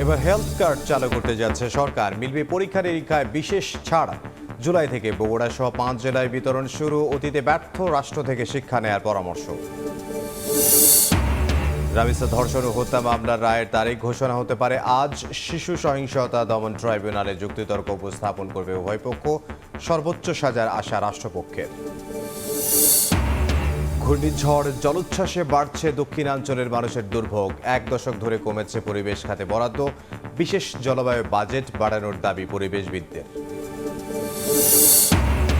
এবার health card চালু করতে যাচ্ছে সরকার। মিলবে পরীক্ষা নিরীক্ষায় বিশেষ ছাড়। জুলাই থেকে বগুড়া সহ 5 জেলায় বিতরণ শুরু। অতীতে ব্যর্থ রাষ্ট্র থেকে শিক্ষা নেয়ার পরামর্শ। রামিসা ধর্ষণ ও হত্যা মামলার রায়ের তারিখ ঘোষণা হতে পারে আজ। শিশু সহিংসতা দমন ট্রাইব্যুনালে যুক্তিতর্ক উপস্থাপন করবে উভয় পক্ষ। সর্বোচ্চ সাজার আশা রাষ্ট্রপক্ষের। ঘূর্ণিঝড় জলোচ্ছ্বাসে বাড়ছে দক্ষিণাঞ্চলের মানুষের দুর্ভোগ। 1 দশক ধরে কমেছে পরিবেশ খাতে বরাদ্দ। বিশেষ জলবায়ু বাজেট বাড়ানোর দাবি পরিবেশবিদদের।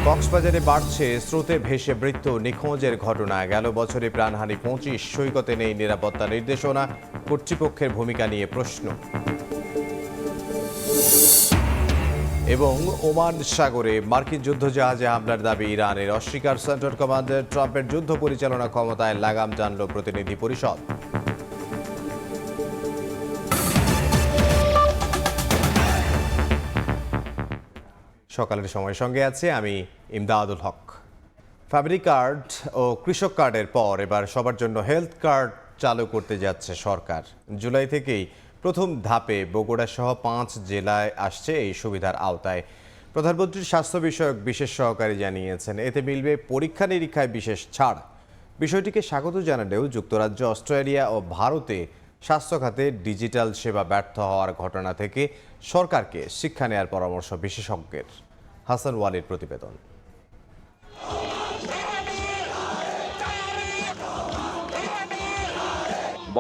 কক্সবাজারে বাড়ছে স্রোতে ভেসে মৃত্যু। নিখোঁজের ঘটনা। গেল বছরে প্রাণহানি 25। সৈকতে নেই নিরাপত্তা নির্দেশনা। কর্তৃপক্ষের ভূমিকা নিয়ে প্রশ্ন। এবং ওমান সাগরে মার্কিন যুদ্ধজাহাজে হামলার দাবি ইরানের। অস্বীকার সেন্ট্রাল কমান্ডার। ট্রাম্পের যুদ্ধ পরিচালনা ক্ষমতায় লাগাম টানল প্রতিনিধি পরিষদ। সকালের সময় সঙ্গে আছে আমি ইমদাদুল হক। ফ্যামিলি কার্ড ও কৃষক কার্ডের পর এবার সবার জন্য হেলথ কার্ড চালু করতে যাচ্ছে সরকার। জুলাই থেকেই প্রথম ধাপে বগুড়া সহ 5 জেলায় আসছে এই সুবিধার আওতায়। প্রধানমন্ত্রীর স্বাস্থ্য বিষয়ক বিশেষ সহকারী জানিয়েছেন, এতে মিলবে পরীক্ষা নিরীক্ষায় বিশেষ ছাড়। বিষয়টিকে স্বাগত জানালেও যুক্তরাজ্য, অস্ট্রেলিয়া ও ভারতে স্বাস্থ্য খাতে ডিজিটাল সেবা ব্যর্থ হওয়ার ঘটনা থেকে সরকারকে শিক্ষা নেয়ার পরামর্শ বিশেষজ্ঞের। হাসান ওয়ালির প্রতিবেদন।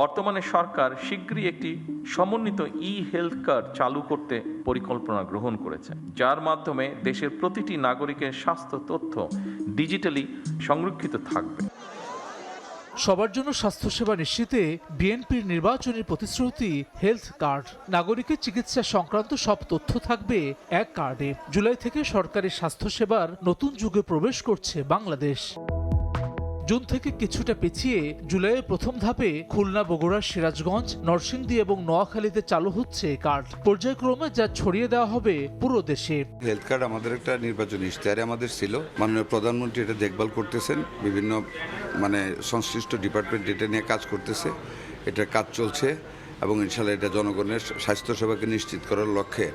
বর্তমানে সরকার শীঘ্রই একটি সমন্বিত হেলথ কার্ড চালু করতে পরিকল্পনা গ্রহণ করেছে, যার মাধ্যমে দেশের প্রতিটি নাগরিকের স্বাস্থ্য তথ্য ডিজিটালি সংরক্ষিত থাকবে। সবার জন্য স্বাস্থ্যসেবা নিশ্চিতে বিএনপির নির্বাচনী প্রতিশ্রুতি হেলথ কার্ড। নাগরিকের চিকিৎসা সংক্রান্ত সব তথ্য থাকবে এক কার্ডে। জুলাই থেকে সরকারি স্বাস্থ্যসেবার নতুন যুগে প্রবেশ করছে বাংলাদেশ। জুন থেকে কিছুটা পিছিয়ে জুলাইয়ের প্রথম ধাপে খুলনা, বগুড়া, সিরাজগঞ্জ, নরসিংদী এবং নোয়াখালীতে চালু হচ্ছে কার্ড। পর্যায়ক্রমে যা ছড়িয়ে দেওয়া হবে পুরো দেশে। হেলথ কার্ড আমাদের একটা নির্বাচনী ইশতেহারে আমাদের ছিল। মাননীয় প্রধানমন্ত্রী এটা দেখভাল করতেছেন, বিভিন্ন সংশ্লিষ্ট ডিপার্টমেন্ট এটা নিয়ে কাজ করতেছে। এটার কাজ চলছে এবং ইনশাআল্লাহ এটা জনগণের স্বাস্থ্যসেবাকে নিশ্চিত করার লক্ষ্যে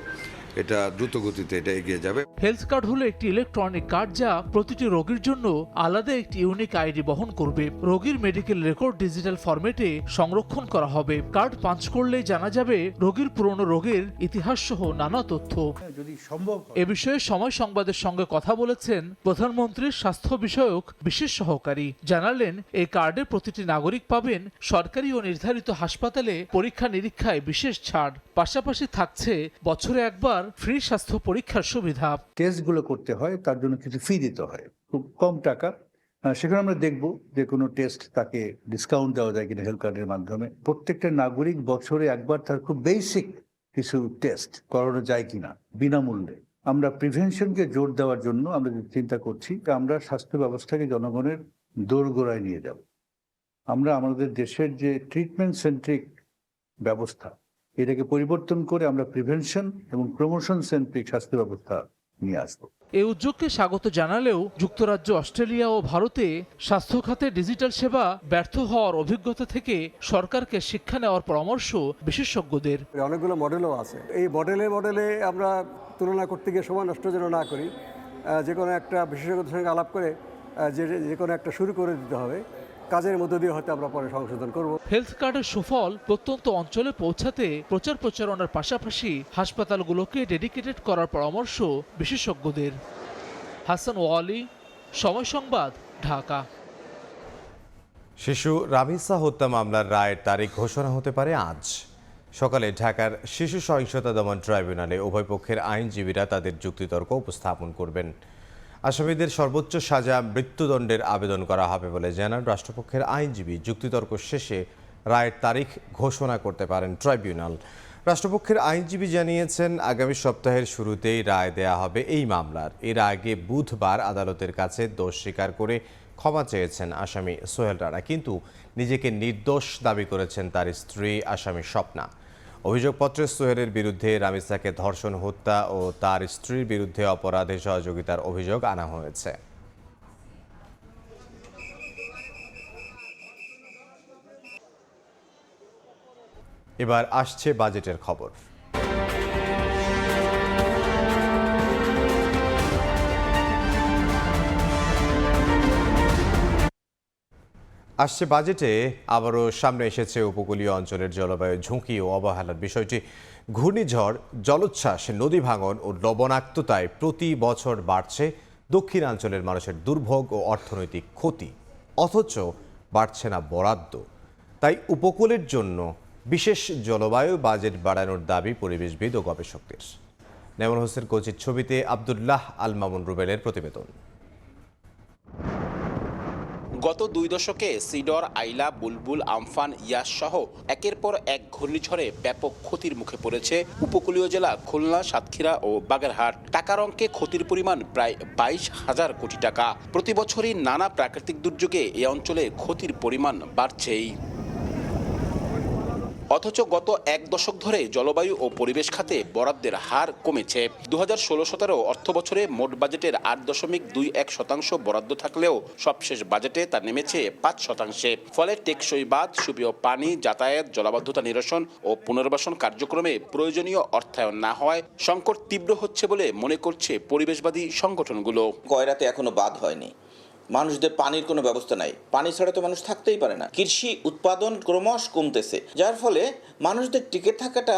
এটা দ্রুত গতিতে এটা এগিয়ে যাবে। হেলথ কার্ড হলো একটি ইলেকট্রনিক কার্ড যা প্রতিটি রোগীর জন্য আলাদা একটি ইউনিক আইডি বহন করবে। রোগীর মেডিকেল রেকর্ড ডিজিটাল ফরম্যাটে সংরক্ষণ করা হবে। কার্ড পাঞ্চ করলেই জানা যাবে রোগীর পুরনো রোগের ইতিহাস সহ নানা তথ্য। যদি সম্ভব এ বিষয়ে সময় সংবাদের সঙ্গে কথা বলেছেন প্রধানমন্ত্রীর স্বাস্থ্য বিষয়ক বিশেষ সহকারী। জানালেন, এই কার্ডে প্রতিটি নাগরিক পাবেন সরকারি ও নির্ধারিত হাসপাতালে পরীক্ষা নিরীক্ষায় বিশেষ ছাড়। পাশাপাশি থাকছে বছরে একবার ফ্রি স্বাস্থ্য পরীক্ষার সুবিধা। টেস্টগুলো করতে হয়, তার জন্য কিছু ফি দিতে হয়, খুব কম টাকা। সেখানে আমরা দেখব যে কোনো টেস্ট তাকে ডিসকাউন্ট দেওয়া যায় কিনা হেলথ কার্ডের মাধ্যমে। প্রত্যেকটা নাগরিক বছরে একবার তার খুব বেসিক কিছু টেস্ট করানো যায় কিনা বিনামূল্যে। আমরা প্রিভেনশনকে জোর দেওয়ার জন্য আমরা চিন্তা করছি যে আমরা স্বাস্থ্য ব্যবস্থাকে জনগণের দোরগোড়ায় নিয়ে যাব। আমরা আমাদের দেশের যে ট্রিটমেন্ট সেন্ট্রিক ব্যবস্থা, এটাকে পরিবর্তন করে আমরা প্রিভেনশন এবং প্রমোশন সেন্ট্রিক স্বাস্থ্য ব্যবস্থা নিয়ে আসবো। এই উদ্যোগকে স্বাগত জানালেও যুক্তরাজ্য, অস্ট্রেলিয়া ও ভারতে স্বাস্থ্য খাতে ডিজিটাল সেবা ব্যর্থ হওয়ার অভিজ্ঞতা থেকে সরকারকে শিক্ষা নেওয়ার পরামর্শ বিশেষজ্ঞদের। অনেকগুলো মডেলও আছে। এই মডেলে আমরা তুলনা করতে গিয়ে সময় নষ্ট যেন না করি। যে কোনো একটা বিশেষজ্ঞদের সঙ্গে আলাপ করে যে কোনো একটা শুরু করে দিতে হবে। কাজের মধ্য দিয়ে হয়তো আমরা পরে সংশোধন করব। হেলথ কার্ডের সুফল প্রত্যন্ত অঞ্চলে পৌঁছাতে প্রচার প্রচারণার পাশাপাশি হাসপাতালগুলোকে ডেডিকেটেড করার পরামর্শ বিশেষজ্ঞদের। হাসান ওয়ালি, সময় সংবাদ, ঢাকা। শিশু রামিসা হত্যা মামলার রায়ের তারিখ ঘোষণা হতে পারে আজ। সকালে ঢাকার শিশু সহিংসতা দমন ট্রাইব্যুনালে উভয় পক্ষের আইনজীবীরা তাদের যুক্তিতর্ক উপস্থাপন করবেন। আসামিদের সর্বোচ্চ সাজা মৃত্যুদণ্ডের আবেদন করা হবে বলে জানান রাষ্ট্রপক্ষের আইনজীবী। যুক্তিতর্ক শেষে রায়ের তারিখ ঘোষণা করতে পারেন ট্রাইব্যুনাল। রাষ্ট্রপক্ষের আইনজীবী জানিয়েছেন, আগামী সপ্তাহের শুরুতেই রায় দেয়া হবে এই মামলার। এর আগে বুধবার আদালতের কাছে দোষ স্বীকার করে ক্ষমা চেয়েছেন আসামি সোহেল রানা, কিন্তু নিজেকে নির্দোষ দাবি করেছেন তার স্ত্রী আসামি স্বপ্না। অভিযোগপত্রে সোহেলের বিরুদ্ধে রামিসাকে ধর্ষণ, হত্যা ও তার স্ত্রীর বিরুদ্ধে অপরাধে সহযোগিতার অভিযোগ আনা হয়েছে। এবার আসছে বাজেটের খবর। আসছে বাজেটে আবারও সামনে এসেছে উপকূলীয় অঞ্চলের জলবায়ু ঝুঁকি ও অবহেলার বিষয়টি। ঘূর্ণিঝড়, জলোচ্ছ্বাস, নদী ভাঙন ও লবণাক্ততায় প্রতি বছর বাড়ছে দক্ষিণাঞ্চলের মানুষের দুর্ভোগ ও অর্থনৈতিক ক্ষতি, অথচ বাড়ছে না বরাদ্দ। তাই উপকূলের জন্য বিশেষ জলবায়ু বাজেট বাড়ানোর দাবি পরিবেশবিদ ও গবেষকদের। নেমল হোসেন কোচির ছবিতে আবদুল্লাহ আল মামুন রুবেলের প্রতিবেদন। গত 2 দশকে সিডর, আইলা, বুলবুল, আমফান, ইয়াস সহ একের পর এক ঘূর্ণিঝড়ে ব্যাপক ক্ষতির মুখে পড়েছে উপকূলীয় জেলা খুলনা, সাতক্ষীরা ও বাগেরহাট। টাকার অঙ্কে ক্ষতির পরিমাণ প্রায় 22,000 কোটি টাকা। প্রতি বছরই নানা প্রাকৃতিক দুর্যোগে এই অঞ্চলে ক্ষতির পরিমাণ বাড়ছেই। অথচ গত 1 দশক ধরে জলবায়ু ও পরিবেশ খাতে বরাদ্দের হার কমেছে। 2016-17 অর্থ বছরে মোট বাজেটের 8.21% বরাদ্দ থাকলেও সবশেষ বাজেটে তা নেমেছে 5%। ফলে টেকসই বাঁধ, সুপেয় পানি, যাতায়াত, জলাবদ্ধতা নিরসন ও পুনর্বাসন কার্যক্রমে প্রয়োজনীয় অর্থায়ন না হওয়ায় সংকট তীব্র হচ্ছে বলে মনে করছে পরিবেশবাদী সংগঠনগুলো। গয়রাতে এখনো বাদ হয়নি, মানুষদের পানির কোনো ব্যবস্থা নাই, পানি ছাড়া তো মানুষ থাকতেই পারে না। কৃষি উৎপাদন ক্রমশ কমতেছে, যার ফলে মানুষদের টিকে থাকাটা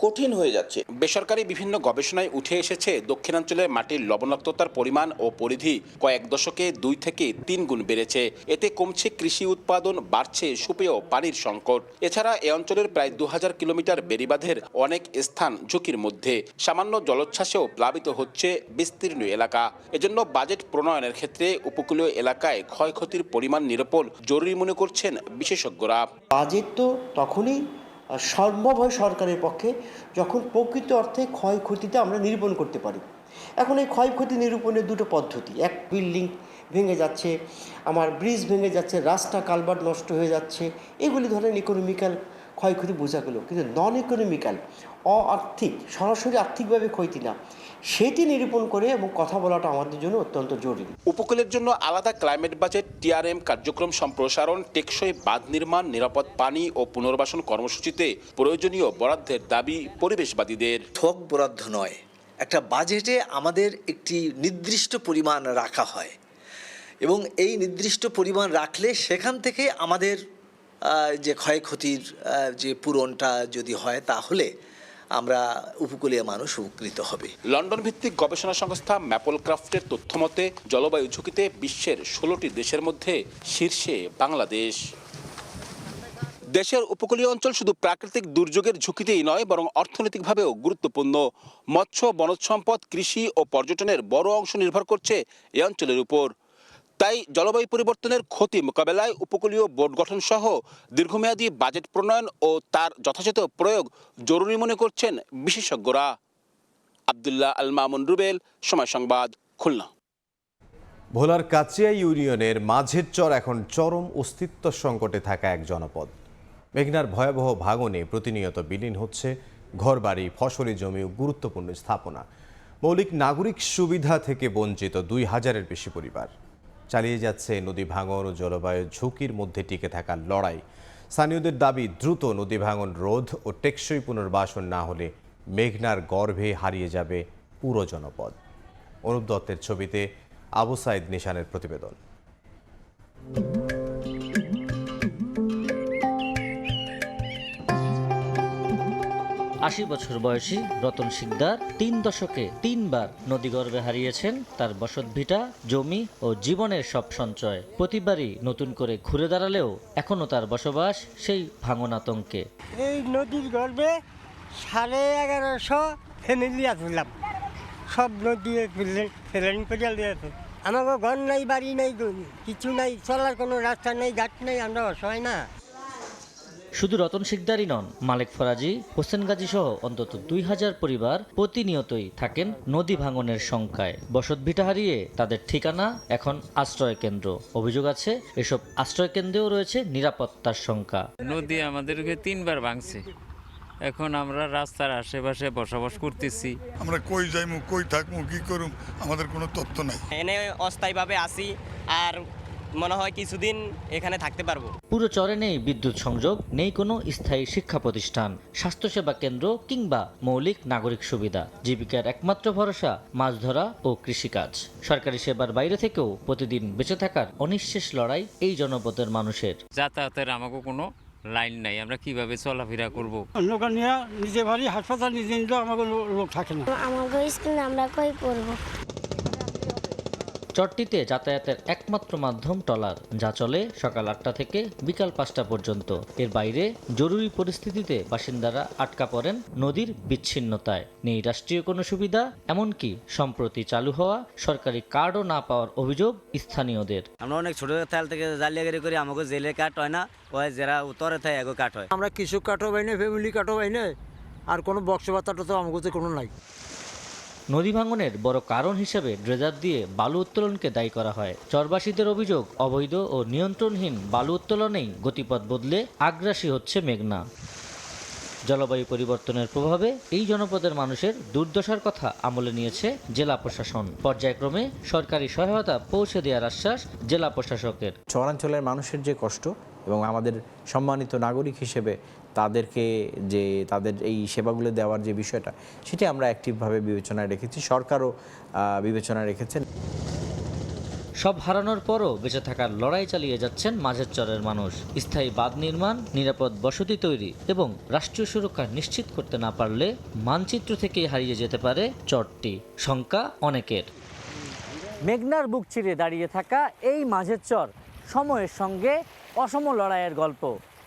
কঠিন হয়ে যাচ্ছে। বেসরকারি বিভিন্ন গবেষণায় উঠে এসেছে দক্ষিণাঞ্চলের মাটির লবণাক্ততার পরিমাণ ও পরিধি কয়েক দশকে 2 থেকে 3 গুণ বেড়েছে। এতে কমছে কৃষি উৎপাদন, বাড়ছে সুপেয় পানির সংকট। এছাড়া এ অঞ্চলের প্রায় 2000 কিলোমিটার বেড়িবাঁধের অনেক স্থান ঝুঁকির মধ্যে। সামান্য জলোচ্ছ্বাসেও প্লাবিত হচ্ছে বিস্তীর্ণ এলাকা। এজন্য বাজেট প্রণয়নের ক্ষেত্রে উপকূলীয় এলাকায় ক্ষয়ক্ষতির পরিমাণ নিরূপণ জরুরি মনে করছেন বিশেষজ্ঞরা। বাজেট তো তখনই সম্ভব হয় সরকারের পক্ষে যখন প্রকৃত অর্থে ক্ষয়ক্ষতিটা আমরা নিরূপণ করতে পারি। এখন এই ক্ষয়ক্ষতি নিরূপণের দুটো পদ্ধতি, এক বিল্ডিং ভেঙে যাচ্ছে, আমার ব্রিজ ভেঙে যাচ্ছে, রাস্তা কালভার্ট নষ্ট হয়ে যাচ্ছে, এগুলি ধরেন ইকোনমিক্যাল ক্ষয়ক্ষতি বোঝা গেল। কিন্তু নন ইকোনমিক্যাল, আর্থিক, সরাসরি আর্থিকভাবে ক্ষতি না, সেটি নিরূপণ করে এবং কথা বলাটা আমাদের জন্য অত্যন্ত জরুরি। উপকূলের জন্য আলাদা ক্লাইমেট বাজেট, টিআরএম কার্যক্রম সম্প্রসারণ, টেকসই বাঁধ নির্মাণ, নিরাপদ পানি ও পুনর্বাসন কর্মসূচিতে প্রয়োজনীয় বরাদ্দের দাবি পরিবেশবাদীদের। থোক বরাদ্দ নয়, একটা বাজেটে আমাদের একটি নির্দিষ্ট পরিমাণ রাখা হয় এবং এই নির্দিষ্ট পরিমাণ রাখলে সেখান থেকে আমাদের যে ক্ষয়ক্ষতির যে পূরণটা যদি হয় তাহলে আমরা উপকূলীয় মানুষ উপকৃত হবে। লন্ডন ভিত্তিক গবেষণা সংস্থা ম্যাপলক্রাফটের তথ্যমতে জলবায়ু ঝুঁকিতে বিশ্বের 16টি দেশের মধ্যে শীর্ষে বাংলাদেশ। দেশের উপকূলীয় অঞ্চল শুধু প্রাকৃতিক দুর্যোগের ঝুঁকিতেই নয়, বরং অর্থনৈতিকভাবেও গুরুত্বপূর্ণ। মৎস্য, বনজ সম্পদ, কৃষি ও পর্যটনের বড় অংশ নির্ভর করছে এই অঞ্চলের উপর। তাই জলবায়ু পরিবর্তনের ক্ষতি মোকাবেলায় উপকূলীয় বোর্ড গঠন সহ দীর্ঘমেয়াদী বাজেট প্রণয়ন ও তার যথাযথ প্রয়োগ জরুরি মনে করছেন বিশেষজ্ঞরা। আবদুল্লাহ আল মামুন রুবেল, সময় সংবাদ, খুলনা। ভোলার কাচিয়া ইউনিয়নের মাঝের চর এখন চরম অস্তিত্ব সংকটে থাকা এক জনপদ। মেঘনার ভয়াবহ ভাঙনে প্রতিনিয়ত বিলীন হচ্ছে ঘরবাড়ি, ফসলি জমি ও গুরুত্বপূর্ণ স্থাপনা। মৌলিক নাগরিক সুবিধা থেকে বঞ্চিত 2000-এর বেশি পরিবার। চালিয়ে যাচ্ছে নদী ভাঙন ও জলবায়ু ঝুঁকির মধ্যে টিকে থাকার লড়াই। স্থানীয়দের দাবি, দ্রুত নদী ভাঙন রোধ ও টেকসই পুনর্বাসন না হলে মেঘনার গর্ভে হারিয়ে যাবে পুরো জনপদ। অনুপ দত্তের ছবিতে আবু সাইদ নিশানের প্রতিবেদন। 80 বছর বয়সী রতন শিকদার 3 দশকে 3 বার নদীগর্ভে হারিয়েছেন তার বসতভিটা, জমি ও জীবনের সব সঞ্চয়। প্রতিবারই নতুন করে ঘুরে দাঁড়ালেও এখনো তার বসবাস সেই ভাঙন আতঙ্কে। এই নদীর গর্ভে 1150 ফ্যামিলি আসলাম, সব নদী ফেলেন করে দিয়েছে। আমাকে ঘর নাই, বাড়ি নাই, কিছু নাই, চলার কোনো রাস্তা নেই, ঘাট নেই, আমরা অসহায় না। শুধু রতন শিকদারই নন, মালেক ফরাজি, হোসেন গাজী সহ অন্তত 2000 পরিবার প্রতিনিয়তই থাকেন নদী ভাঙনের শঙ্কায়। বসতভিটা হারিয়ে তাদের ঠিকানা এখন আশ্রয় কেন্দ্র। অভিযোগ আছে এসব আশ্রয় কেন্দ্রেও রয়েছে নিরাপত্তার শঙ্কা। নদী আমাদেরকে 3 বার ভাঙছে, এখন আমরা রাস্তার আশেপাশে বসবাস করতেছি। আমরা কই যাইমু, কই থাকমু, কি করুম, আমাদের কোনো তথ্য নাই। এনে অস্থায়ীভাবে আসি, আর মনে হয় কিছুদিন এখানে থাকতে পারবো। পুরো চরে নেই বিদ্যুৎ সংযোগ, নেই কোনো স্থায়ী শিক্ষা প্রতিষ্ঠান, স্বাস্থ্যসেবা কেন্দ্র কিংবা মৌলিক নাগরিক সুবিধা। জীবিকার একমাত্র ভরসা মাছ ধরা ও কৃষিকাজ। সরকারি সেবার বাইরে থেকেও প্রতিদিন বেঁচে থাকার অনিঃশেষ লড়াই এই জনপদের মানুষের। যাতায়াতের আমাকে কোনো লাইন নাই, আমরা কিভাবে চলাফেরা করব? লোক নিয়ে নিজে বাড়ি হাসপাতাল নিজে নিলে আমাকে লোক থাকে না। আমাকে স্কুলে আমরা কই পড়বো। চরটিতে যাতায়াতের একমাত্র মাধ্যম ট্রলার, যা চলে সকাল 8টা থেকে বিকাল 5টা পর্যন্ত। এর বাইরে জরুরি পরিস্থিতিতে বাসিন্দারা আটকা পড়েন নদীর বিচ্ছিন্নতায়। নেই রাষ্ট্রীয় কোনো সুবিধা, এমনকি সম্প্রতি চালু হওয়া সরকারি কার্ডও না পাওয়ার অভিযোগ স্থানীয়দের। আমরা অনেক ছোট তাল থেকে জালিয়াগিরি করি, আমাকে জেলে কাট হয় না, ওই যারা উত্তরে থাকে এগো কাট হয়। আমরা কৃষক কাঠও পাই না, ফ্যামিলি কাঠও পাই না, আর কোনো বক্সবার্তাটা তো আমাকে কোনো নাই। নদী ভাঙনের বড় কারণ হিসেবে ড্রেজার দিয়ে বালু উত্তোলনকে দায়ী করা হয়। চরবাসীদের অভিযোগ, অবৈধ ও নিয়ন্ত্রণহীন বালু উত্তোলনেই গতিপথ বদলে আগ্রাসী হচ্ছে মেঘনা। জলবায়ু পরিবর্তনের প্রভাবে এই জনপদের মানুষের দুর্দশার কথা আমলে নিয়েছে জেলা প্রশাসন। পর্যায়ক্রমে সরকারি সহায়তা পৌঁছে দেওয়ার আশ্বাস জেলা প্রশাসকের। শহরাঞ্চলের মানুষের যে কষ্ট এবং আমাদের সম্মানিত নাগরিক হিসেবে তাদেরকে যে তাদের এই সেবাগুলো দেওয়ার যে বিষয়টা, সেটি আমরা অ্যাক্টিভভাবে বিবেচনায় রেখেছি, সরকারও বিবেচনায় রেখেছেন। সব হারানোর পরও বেঁচে থাকার লড়াই চালিয়ে যাচ্ছেন মাঝের চরের মানুষ। স্থায়ী বাঁধ নির্মাণ, নিরাপদ বসতি তৈরি এবং রাষ্ট্রীয় সুরক্ষা নিশ্চিত করতে না পারলে মানচিত্র থেকেই হারিয়ে যেতে পারে চরটি। শঙ্কা অনেকের। মেঘনার বুক চিরে দাঁড়িয়ে থাকা এই মাঝের চর সময়ের সঙ্গে অসম লড়াইয়ের গল্প।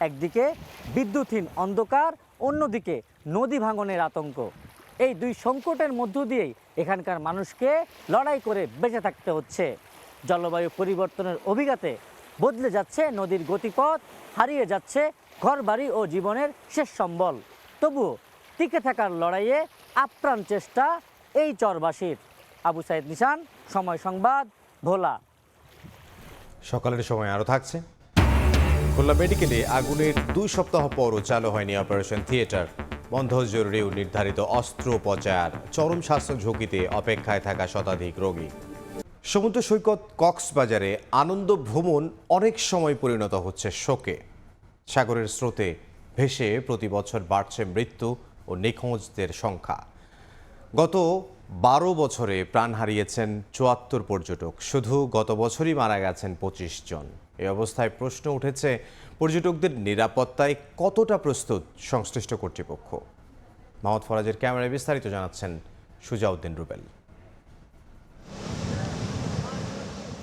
একদিকে বিদ্যুৎহীন অন্ধকার, অন্যদিকে নদী ভাঙনের আতঙ্ক। এই দুই সংকটের মধ্য দিয়েই এখানকার মানুষকে লড়াই করে বেঁচে থাকতে হচ্ছে। জলবায়ু পরিবর্তনের অভিঘাতে বদলে যাচ্ছে নদীর গতিপথ, হারিয়ে যাচ্ছে ঘরবাড়ি ও জীবনের শেষ সম্বল। তবুও টিকে থাকার লড়াইয়ে আপ্রাণ চেষ্টা এই চরবাসীর। আবু সাইদ নিশান, সময় সংবাদ, ভোলা। সকালের সময় আরও থাকছে। খুলনা মেডিকেলে আগুনের 2 সপ্তাহ পরও চালু হয়নি অপারেশন থিয়েটার। বন্ধ জরুরি ও নির্ধারিত অস্ত্রোপচার। চরম স্বাস্থ্য ঝুঁকিতে অপেক্ষায় থাকা শতাধিক রোগী। সমুদ্র সৈকত কক্সবাজারে আনন্দ ভ্রমণ অনেক সময় পরিণত হচ্ছে শোকে। সাগরের স্রোতে ভেসে প্রতি বছর বাড়ছে মৃত্যু ও নিখোঁজদের সংখ্যা। গত 12 বছরে প্রাণ হারিয়েছেন 74 পর্যটক। শুধু গত বছরই মারা গেছেন 25 জন। এই অবস্থায় প্রশ্ন উঠেছে, পর্যটকদের নিরাপত্তায় কতটা প্রস্তুত সংশ্লিষ্ট কর্তৃপক্ষ? মোহাম্মদ ফরাজের ক্যামেরায় বিস্তারিত জানাচ্ছেন সুজাউদ্দিন রুবেল।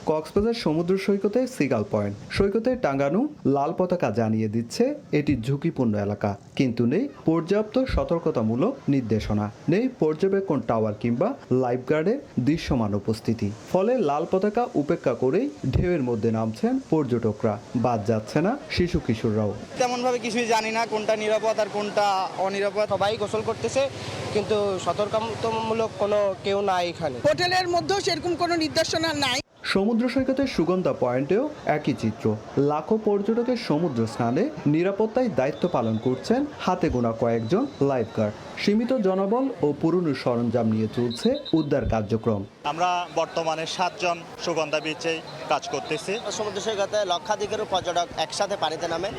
কক্সবাজার সমুদ্র সৈকতে সিগাল পয়েন্ট সৈকতে টাঙ্গানো লাল পতাকা জানিয়ে দিচ্ছে এটি ঝুঁকিপূর্ণ এলাকা, কিন্তু নেই পর্যাপ্ত সতর্কতামূলক নির্দেশনা, নেই পর্যবেক্ষণ টাওয়ার কিংবা লাইফগার্ডের দৃশ্যমান উপস্থিতি। ফলে লাল পতাকা উপেক্ষা করেই ঢেউয়ের মধ্যে নামছেন পর্যটকরা, বাদ যাচ্ছে না শিশু কিশোররাও। তেমন ভাবে কিছুই জানি না কোনটা নিরাপদ আর কোনটা অনিরাপদ। সবাই গোসল করতেছে, কিন্তু সতর্কতামূলক কোনো কেউ নাই এখানে। হোটেলের মধ্যেও সেরকম কোনো নির্দেশনা নাই। সমুদ্র সৈকতের সুগন্ধা পয়েন্টেও একই চিত্র। লাখো পর্যটকের সমুদ্র স্নানে নিরাপত্তায় দায়িত্ব পালন করছেন হাতে গোনা কয়েকজন লাইফগার্ড। সীমিত জনবল ও পুরনো সরঞ্জাম নিয়ে চলছে উদ্ধার কার্যক্রম। আমরা বর্তমানে 7 জন সুগন্ধা বিচে কাজ করতেছি। সমুদ্র সৈকতে লক্ষাধিকেরও পর্যটক একসাথে পানিতে নামে,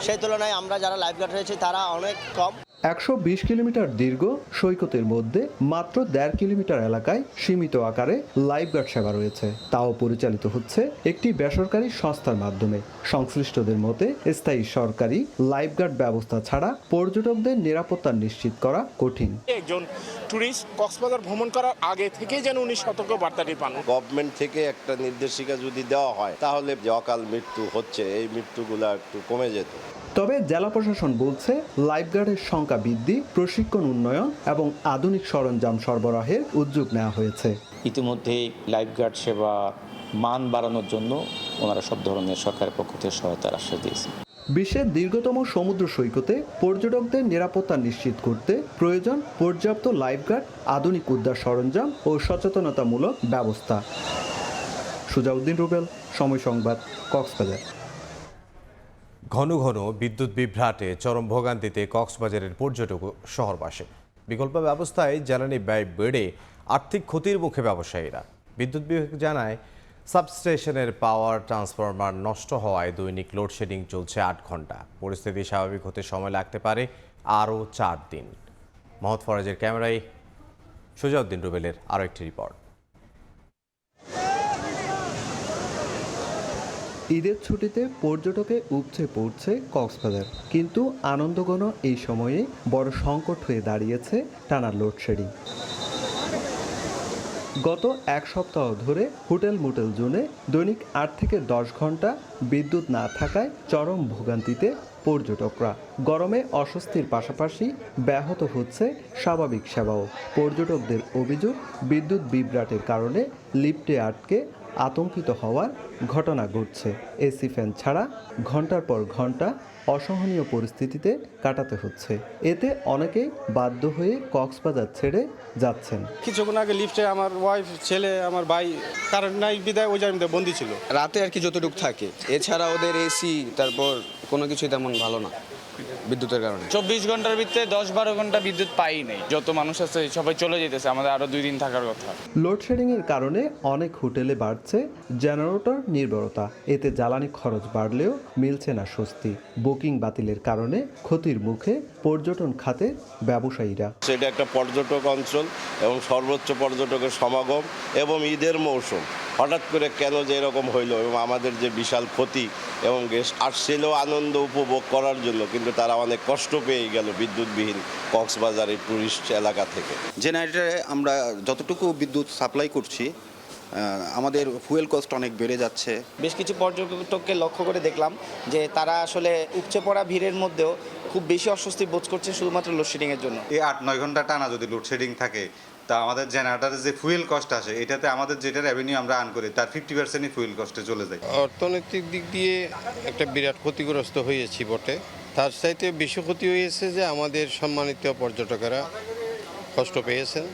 সেই তুলনায় আমরা যারা লাইফগার্ড রয়েছি তারা অনেক কম। 120 কিলোমিটার দীর্ঘ সৈকতের মধ্যে মাত্র 1.5 কিলোমিটার এলাকায় সীমিত আকারে লাইফগার্ড সেবা রয়েছে। তাও পরিচালিত হচ্ছে একটি বেসরকারি সংস্থার মাধ্যমে। সংশ্লিষ্টদের মতে স্থায়ী সরকারি লাইফগার্ড ব্যবস্থা ছাড়া পর্যটকদের নিরাপত্তা নিশ্চিত করা কঠিন। একজন ট্যুরিস্ট কক্সবাজার ভ্রমণ করার আগে থেকে যেন উনি সতর্ক বার্তাটি পান। গভর্নমেন্ট থেকে একটা নির্দেশিকা যদি দেওয়া হয়, তাহলে যে অকাল মৃত্যু হচ্ছে এই মৃত্যুগুলো একটু কমে যেত। তবে জেলা প্রশাসন বলছে লাইফগার্ডের সংখ্যা বৃদ্ধি, প্রশিক্ষণ উন্নয়ন এবং আধুনিক সরঞ্জাম সরবরাহের উদ্যোগ নেওয়া হয়েছে। ইতিমধ্যেই লাইফগার্ড সেবা মান বাড়ানোর জন্য ওনারা সব ধরনের সরকারের পক্ষ থেকে সহায়তার আশ্বাস দিয়েছে। বিশ্বের দীর্ঘতম সমুদ্র সৈকতে পর্যটকদের নিরাপত্তা নিশ্চিত করতে প্রয়োজন পর্যাপ্ত লাইফগার্ড, আধুনিক উদ্ধার সরঞ্জাম ও সচেতনতামূলক ব্যবস্থা। সুজাউদ্দিন রুবেল, সময় সংবাদ, কক্সবাজার। ঘন ঘন বিদ্যুৎ বিভ্রাটে চরম ভোগান্তিতে কক্সবাজারের পর্যটক শহরবাসী। বিকল্প ব্যবস্থায় জ্বালানি ব্যয় বেড়ে আর্থিক ক্ষতির মুখে ব্যবসায়ীরা। বিদ্যুৎ বিভাগ জানায়, সাবস্টেশনের পাওয়ার ট্রান্সফরমার নষ্ট হওয়ায় দৈনিক লোডশেডিং চলছে ৮ ঘন্টা। পরিস্থিতি স্বাভাবিক হতে সময় লাগতে পারে আরও 4 দিন। মোহাম্মদ ফরাজের ক্যামেরায় সুজাউদ্দিন রুবেলের আরও একটি রিপোর্ট। ঈদের ছুটিতে পর্যটকে উপচে পড়ছে কক্সবাজার, কিন্তু আনন্দঘন এই সময়ে বড় সংকট হয়ে দাঁড়িয়েছে টানা লোডশেডিং। গত এক সপ্তাহ ধরে হোটেল মোটেল জোনে দৈনিক ৮ থেকে ১০ ঘন্টা বিদ্যুৎ না থাকায় চরম ভোগান্তিতে পর্যটকরা। গরমে অস্বস্তির পাশাপাশি ব্যাহত হচ্ছে স্বাভাবিক সেবাও। পর্যটকদের অভিযোগ, বিদ্যুৎ বিভ্রাটের কারণে লিফটে আটকে আতঙ্কিত হওয়ার ঘটনা ঘটছে। এসি ফ্যান ছাড়া ঘন্টার পর ঘন্টা অসহনীয় পরিস্থিতিতে কাটাতে হচ্ছে। এতে অনেকেই বাধ্য হয়ে কক্সবাজার ছেড়ে যাচ্ছেন। কিছুক্ষণ আগে লিফটে আমার ওয়াইফ, ছেলে, আমার ভাই কারেন্ট নাই বিদায় ওই জায়গায় বন্দি ছিল। রাতে আর কি যতটুকু থাকে, এছাড়া ওদের এসি তারপর কোনো কিছুই তেমন ভালো না বিদ্যুতের কারণে। 24 ঘন্টার ভিতরে 10-12 ঘন্টা বিদ্যুৎ পাই নেই। যত মানুষ আছে সবাই চলে যেতেছে, আমাদের আরো 2 দিন থাকার কথা। লোডশেডিংয়ের কারণে অনেক হোটেলে বাড়ছে জেনারেটর নির্ভরতা। এতে জ্বালানি খরচ বাড়লেও মিলছে না স্বস্তি। বুকিং বাতিলের কারণে ক্ষতির মুখে পর্যটন খাতের ব্যবসায়ীরা। সেটা একটা পর্যটক অঞ্চল এবং সর্বোচ্চ পর্যটকের সমাগম এবং ঈদের মৌসুম, হঠাৎ করে কেন যে এরকম হইলো এবং আমাদের যে বিশাল ক্ষতি, এবং গেস্ট আসছিল আনন্দ উপভোগ করার জন্য, কিন্তু তারা অনেক কষ্ট পেয়ে গেল বিদ্যুৎবিহীন কক্সবাজারের টুরিস্ট এলাকা থেকে। জেনারেটরে আমরা যতটুকু বিদ্যুৎ সাপ্লাই করছি, আমাদের ফুয়েল কস্ট অনেক বেড়ে যাচ্ছে। বেশ কিছু পর্যটককে লক্ষ্য করে দেখলাম যে তারা আসলে উপচে পড়া ভিড়ের মধ্যেও খুব বেশি অস্বস্তি বোধ করছে শুধুমাত্র লোডশেডিংয়ের জন্য। এই 8-9 ঘন্টা টানা যদি লোডশেডিং থাকে, তা আমাদের জেনারেটারের যে ফুয়েল কস্ট আসে, এটাতে আমাদের যেটা রেভিনিউ আমরা আর্ন করি তার 50%ই ফুয়েল কস্টে চলে যায়। অর্থনৈতিক দিক দিয়ে একটা বিরাট ক্ষতিগ্রস্ত হয়েছি বটে। তার চাইতে বেশি ক্ষতি হয়েছে যে আমাদের সম্মানিত পর্যটকেরা কষ্ট পেয়েছেন।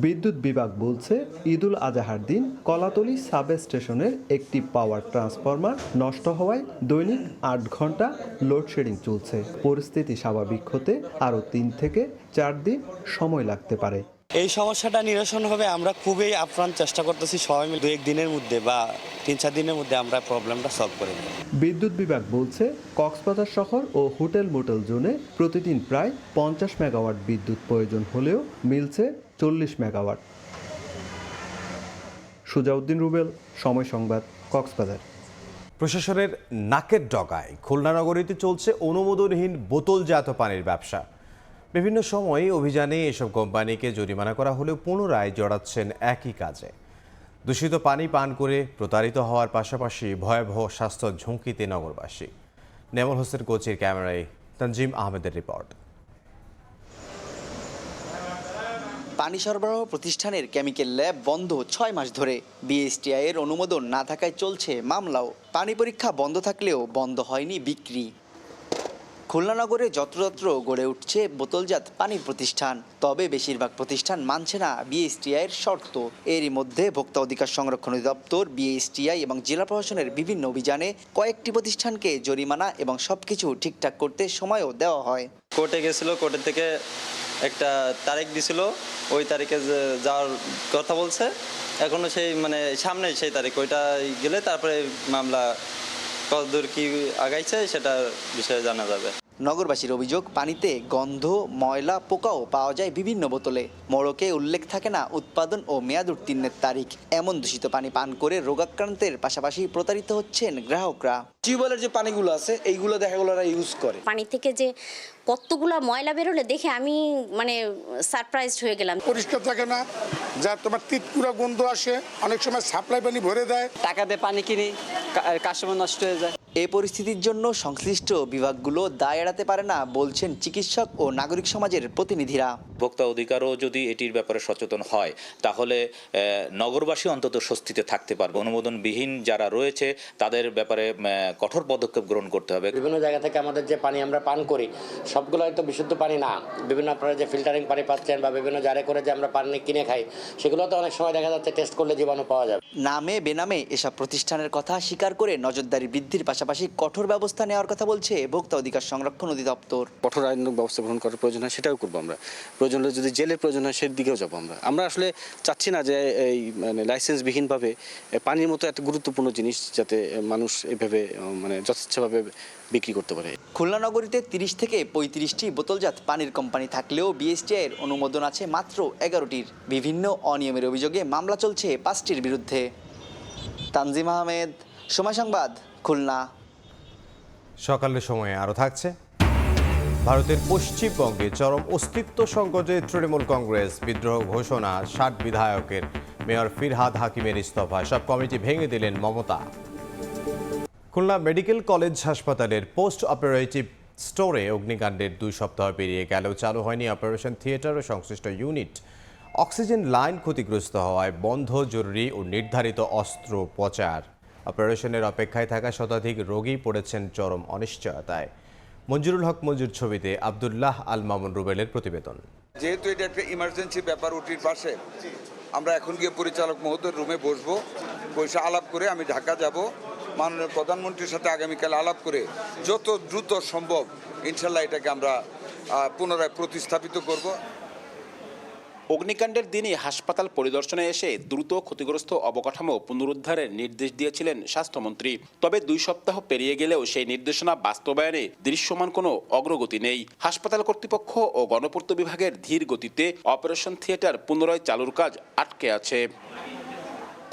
বিদ্যুৎ বিভাগ বলছে, ঈদুল আজহার দিন কলাতলী সাব স্টেশনের একটি পাওয়ার ট্রান্সফরমার নষ্ট হওয়ায় দৈনিক ৮ ঘন্টা লোডশেডিং চলছে। পরিস্থিতি স্বাভাবিক হতে আরও ৩ থেকে ৪ দিন সময় লাগতে পারে। এই সমস্যাটা নিরসন হবে, আমরা খুবই আপ্রাণ চেষ্টা করতেছি সবাই মিলে 2-1 দিনের মধ্যে বা 3-4 দিনের মধ্যে আমরা প্রবলেমটা সলভ করে দেব। বিদ্যুৎ বিভাগ বলছে, কক্সবাজার শহর ও হোটেল মোটেল জোনে প্রতিদিন প্রায় 50 মেগাওয়াট বিদ্যুৎ প্রয়োজন হলেও মিলছে 40 মেগাওয়াট। সুজাউদ্দিন রুবেল, সময় সংবাদ, কক্সবাজার। প্রশাসনের নাকের ডগায় খুলনা নগরীতে চলছে অনুমোদনহীন বোতলজাত পানির ব্যবসা। বিভিন্ন সময়ে অভিযানে এসব কোম্পানিকে জরিমানা করা হলেও পুনরায় জড়াচ্ছেন একই কাজে। দূষিত পানি পান করে প্রতারিত হওয়ার পাশাপাশি ভয়াবহ স্বাস্থ্য ঝুঁকিতে নগরবাসী। নেমল হোসেন কোচির ক্যামেরায় তানজিম আহমেদের রিপোর্ট। পানি সরবরাহ প্রতিষ্ঠানের কেমিক্যাল ল্যাব বন্ধ 6 মাস ধরে। বিএসটিআই এর অনুমোদন না থাকায় চলছে মামলাও। পানি পরীক্ষা বন্ধ থাকলেও বন্ধ হয়নি বিক্রি। খুলনা নগরে যত্রতত্র গড়ে উঠছে বোতলজাত পানির প্রতিষ্ঠান, তবে বেশিরভাগ প্রতিষ্ঠান মানছে না বিএসটিআই এর শর্ত। এরই মধ্যে ভোক্তা অধিকার সংরক্ষণ অধিদপ্তর, বিএসটিআই এবং জেলা প্রশাসনের বিভিন্ন অভিযানে কয়েকটি প্রতিষ্ঠানকে জরিমানা এবং সবকিছু ঠিকঠাক করতে সময়ও দেওয়া হয়। কোর্টে গেছিল, কোর্টের থেকে একটা তারিখ দিছিল, ওই তারিখে যাওয়ার কথা বলছে। এখনো সেই সামনে সেই তারিখ, ওইটা গেলে তারপরে মামলা কতদূর কি আগাইছে সেটার বিষয়ে জানা যাবে। নগরবাসীর অভিযোগ, পানিতে গন্ধ, ময়লা, পোকাও পাওয়া যায় বিভিন্ন বোতলে। মোড়কে উল্লেখ থাকে না উৎপাদন ও মেয়াদ উত্তীর্ণের তারিখ। এমন দূষিত পানি পান করে রোগাক্রান্তের পাশাপাশি প্রতারিত হচ্ছেন গ্রাহকরা। টিউবওয়েলের যে পানিগুলো আছে এইগুলো দেখা গেল ওরা ইউজ করে। পানি থেকে যে কতগুলা ময়লা বেরোলে দেখে আমি সারপ্রাইজড হয়ে গেলাম। পরিষ্কার থাকে না, যা তোমার তিতকুড়া গন্ধ আসে, অনেক সময় সাপ্লাই পানি ভরে দেয়। টাকা দিয়ে পানি কিনি, কাস্টমার নষ্ট হয়ে যায়। এই পরিস্থিতির জন্য সংশ্লিষ্ট বিভাগগুলো দায় এড়াতে পারে না বলছেন চিকিৎসক ও নাগরিক সমাজের প্রতিনিধিরা। ভোক্তা অধিকারও যদি এটির ব্যাপারে সচেতন হয়, তাহলে নগরবাসী অন্তত স্বস্তিতে থাকতে পারবে। অনুমোদনবিহীন যারা রয়েছে তাদের ব্যাপারে কঠোর পদক্ষেপ গ্রহণ করতে হবে। বিভিন্ন জায়গা থেকে আমাদের যে পানি আমরা পান করি সবগুলো হয়তো বিশুদ্ধ পানি না। বিভিন্ন আপনারা যে ফিল্টারিং পানি পাচ্ছেন বা বিভিন্ন জারে করে যে আমরা পানি কিনে খাই, সেগুলো তো অনেক সময় দেখা যাচ্ছে টেস্ট করলে জীবাণু পাওয়া যাবে। নামে বেনামে এসব প্রতিষ্ঠানের কথা স্বীকার করে নজরদারি বৃদ্ধির পাশাপাশি পাশাপাশি কঠোর ব্যবস্থা নেওয়ার কথা বলছে ভোক্তা অধিকার সংরক্ষণ অধিদপ্তর। কঠোর আইনানুগ ব্যবস্থা গ্রহণ করার প্রয়োজন হয় সেটাও করবো আমরা, প্রয়োজন হলে যদি জেলের প্রয়োজন হয় সেদিকেও যাবো আমরা আসলে চাচ্ছি না যে এই মানে লাইসেন্সবিহীনভাবে পানির মতো একটা গুরুত্বপূর্ণ জিনিস যাতে মানুষ এভাবে মানে যথেচ্ছভাবে বিক্রি করতে পারে। খুলনা নগরীতে 30 থেকে 35টি বোতলজাত পানির কোম্পানি থাকলেও বিএসটিআই এর অনুমোদন আছে মাত্র 11টির। বিভিন্ন অনিয়মের অভিযোগে মামলা চলছে 5টির বিরুদ্ধে। তানজিম আহমেদ, সময় সংবাদ, খুলনা। সকালের সময়ে আরও থাকছে, ভারতের পশ্চিমবঙ্গে চরম অস্তিত্ব সংকটে তৃণমূল কংগ্রেস, বিদ্রোহ ঘোষণা 60 বিধায়কের, মেয়র ফিরহাদ হাকিমের ইস্তফা, সব কমিটি ভেঙে দিলেন মমতা। খুলনা মেডিকেল কলেজ হাসপাতালের পোস্ট অপারেটিভ স্টোরে অগ্নিকাণ্ডের 2 সপ্তাহ পেরিয়ে গেলেও চালু হয়নি অপারেশন থিয়েটার ও সংশ্লিষ্ট ইউনিট। অক্সিজেন লাইন ক্ষতিগ্রস্ত হওয়ায় বন্ধ জরুরি ও নির্ধারিত অস্ত্রোপচার। অপারেশনের অপেক্ষায় থাকা শতাধিক রোগী পড়েছেন চরম অনিশ্চয়তায়। মঞ্জুরুল হক মঞ্জুর ছবিতে আব্দুল্লাহ আল মামুন রুবেলের প্রতিবেদন। যেহেতু এটা একটা ইমার্জেন্সি ব্যাপার ওটির পাশে, আমরা এখন গিয়ে পরিচালক মহোদয়ের রুমে বসবো, পয়সা আলাপ করে আমি ঢাকা যাব, মাননীয় প্রধানমন্ত্রীর সাথে আগামীকাল আলাপ করে যত দ্রুত সম্ভব ইনশাল্লাহ এটাকে আমরা পুনরায় প্রতিস্থাপিত করব। অগ্নিকাণ্ডের দিনই হাসপাতাল পরিদর্শনে এসে দ্রুত ক্ষতিগ্রস্ত অবকাঠামো পুনরুদ্ধারের নির্দেশ দিয়েছিলেন স্বাস্থ্যমন্ত্রী। তবে 2 সপ্তাহ পেরিয়ে গেলেও সেই নির্দেশনা বাস্তবায়নে দৃশ্যমান কোনো অগ্রগতি নেই। হাসপাতাল কর্তৃপক্ষ ও গণপূর্ত বিভাগের ধীর গতিতে অপারেশন থিয়েটার পুনরায় চালুর কাজ আটকে আছে।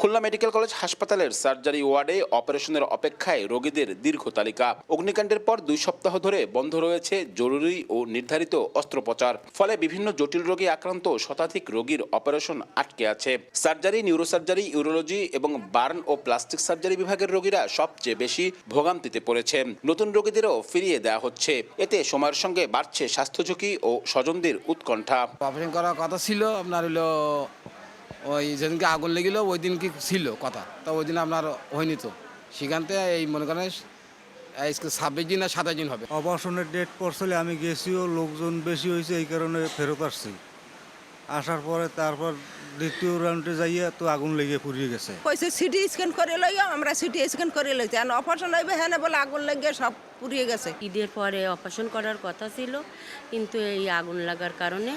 খুলনা মেডিকেল কলেজ হাসপাতালের সার্জারি ওয়ার্ডে অপারেশনের অপেক্ষায় রোগীদের দীর্ঘ তালিকা। অগ্নিকাণ্ডের পর 2 সপ্তাহ ধরে বন্ধ রয়েছে জরুরি ও নির্ধারিত অস্ত্রোপচার। ফলে বিভিন্ন জটিল রোগে আক্রান্ত শতাধিক রোগীর অপারেশন আটকে আছে। সার্জারি, নিউরোসার্জারি, ইউরোলজি এবং বার্ন ও প্লাস্টিক সার্জারি বিভাগের রোগীরা সবচেয়ে বেশি ভোগান্তিতে পড়েছে। নতুন রোগীদেরও ফিরিয়ে দেওয়া হচ্ছে। এতে সময়ের সঙ্গে বাড়ছে স্বাস্থ্য ঝুঁকি ও স্বজনদের উৎকণ্ঠা। অপারেশন করার কথা ছিল আপনার হলো ওই যেদিনকে আগুন লেগেছিল ওই দিন কি ছিল কথা, তো ওই দিন আপনার হয়নি, তো সেখান থেকে এই মনে করেন 26 দিন না 27 দিন হবে। অপারেশনের ডেট পড়ছিল, আমি গেছিও, লোকজন বেশি হয়েছে এই কারণে ফেরত আসছি। আসার পরে তারপর দ্বিতীয় রাউন্ডে যাইয়া তো আগুন লেগে পুড়িয়ে গেছে। কইছে সিটি স্ক্যান করে লইয়া, আমরা সিটি স্ক্যান করে লইছি, আর অপারেশন হইবে হ্যাঁ বলে আগুন লেগে সব পুড়িয়ে গেছে। ঈদের পরে অপারেশন করার কথা ছিল, কিন্তু এই আগুন লাগার কারণে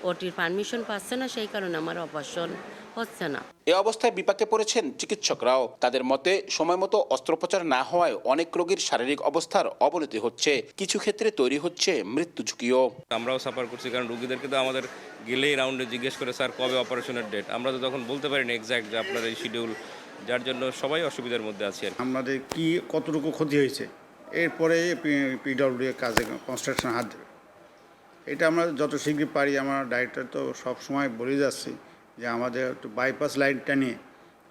ওটির পারমিশন পাচ্ছে না, সেই কারণে আমার অপারেশন হচ্ছে না। এ অবস্থায় বিপাকে পড়েছেন চিকিৎসকরাও। তাদের মতে সময় মতো অস্ত্রোপচার না হওয়ায় অনেক রোগীর শারীরিক অবস্থার অবনতি হচ্ছে, কিছু ক্ষেত্রে তৈরি হচ্ছে মৃত্যু ঝুঁকিও। আমরাও সাফার করছি, কারণ রোগীদেরকে তো আমাদের গেলেই রাউন্ডে জিজ্ঞেস করে স্যার কবে অপারেশনের ডেট, আমরা তো তখন বলতে পারি না এক্স্যাক্ট যে আপনার এই শিডিউল, যার জন্য সবাই অসুবিধার মধ্যে আছে। আমাদের কি কতটুকু ক্ষতি হয়েছে, এরপরে পিডব্লিউ কাজে কনস্ট্রাকশন হাত দেবে, এটা আমরা যত শীঘ্রই পারি। আমার ডাইরেক্টর তো সব সময় বলে যাচ্ছি যে আমাদের একটু বাইপাস লাইনটা নিয়ে,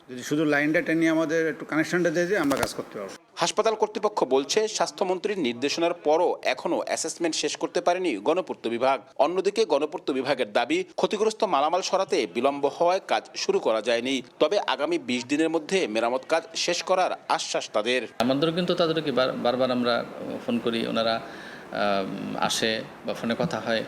যদি শুধু লাইনটা টেনে আমাদের একটু কানেকশনটা দিয়ে আমরা কাজ করতে পারবো। হাসপাতাল কর্তৃপক্ষ বলছে স্বাস্থ্যমন্ত্রীর নির্দেশনার পরও এখনও অ্যাসেসমেন্ট শেষ করতে পারেনি গণপূর্ত বিভাগ। অন্যদিকে গণপূর্ত বিভাগের দাবি ক্ষতিগ্রস্ত মালামাল সরাতে বিলম্ব হওয়ায় কাজ শুরু করা যায়নি, তবে আগামী 20 দিনের মধ্যে মেরামত কাজ শেষ করার আশ্বাস তাদের। আমাদেরও কিন্তু তাদেরকে বারবার আমরা ফোন করি, ওনারা আসে বা ফোনে কথা হয়,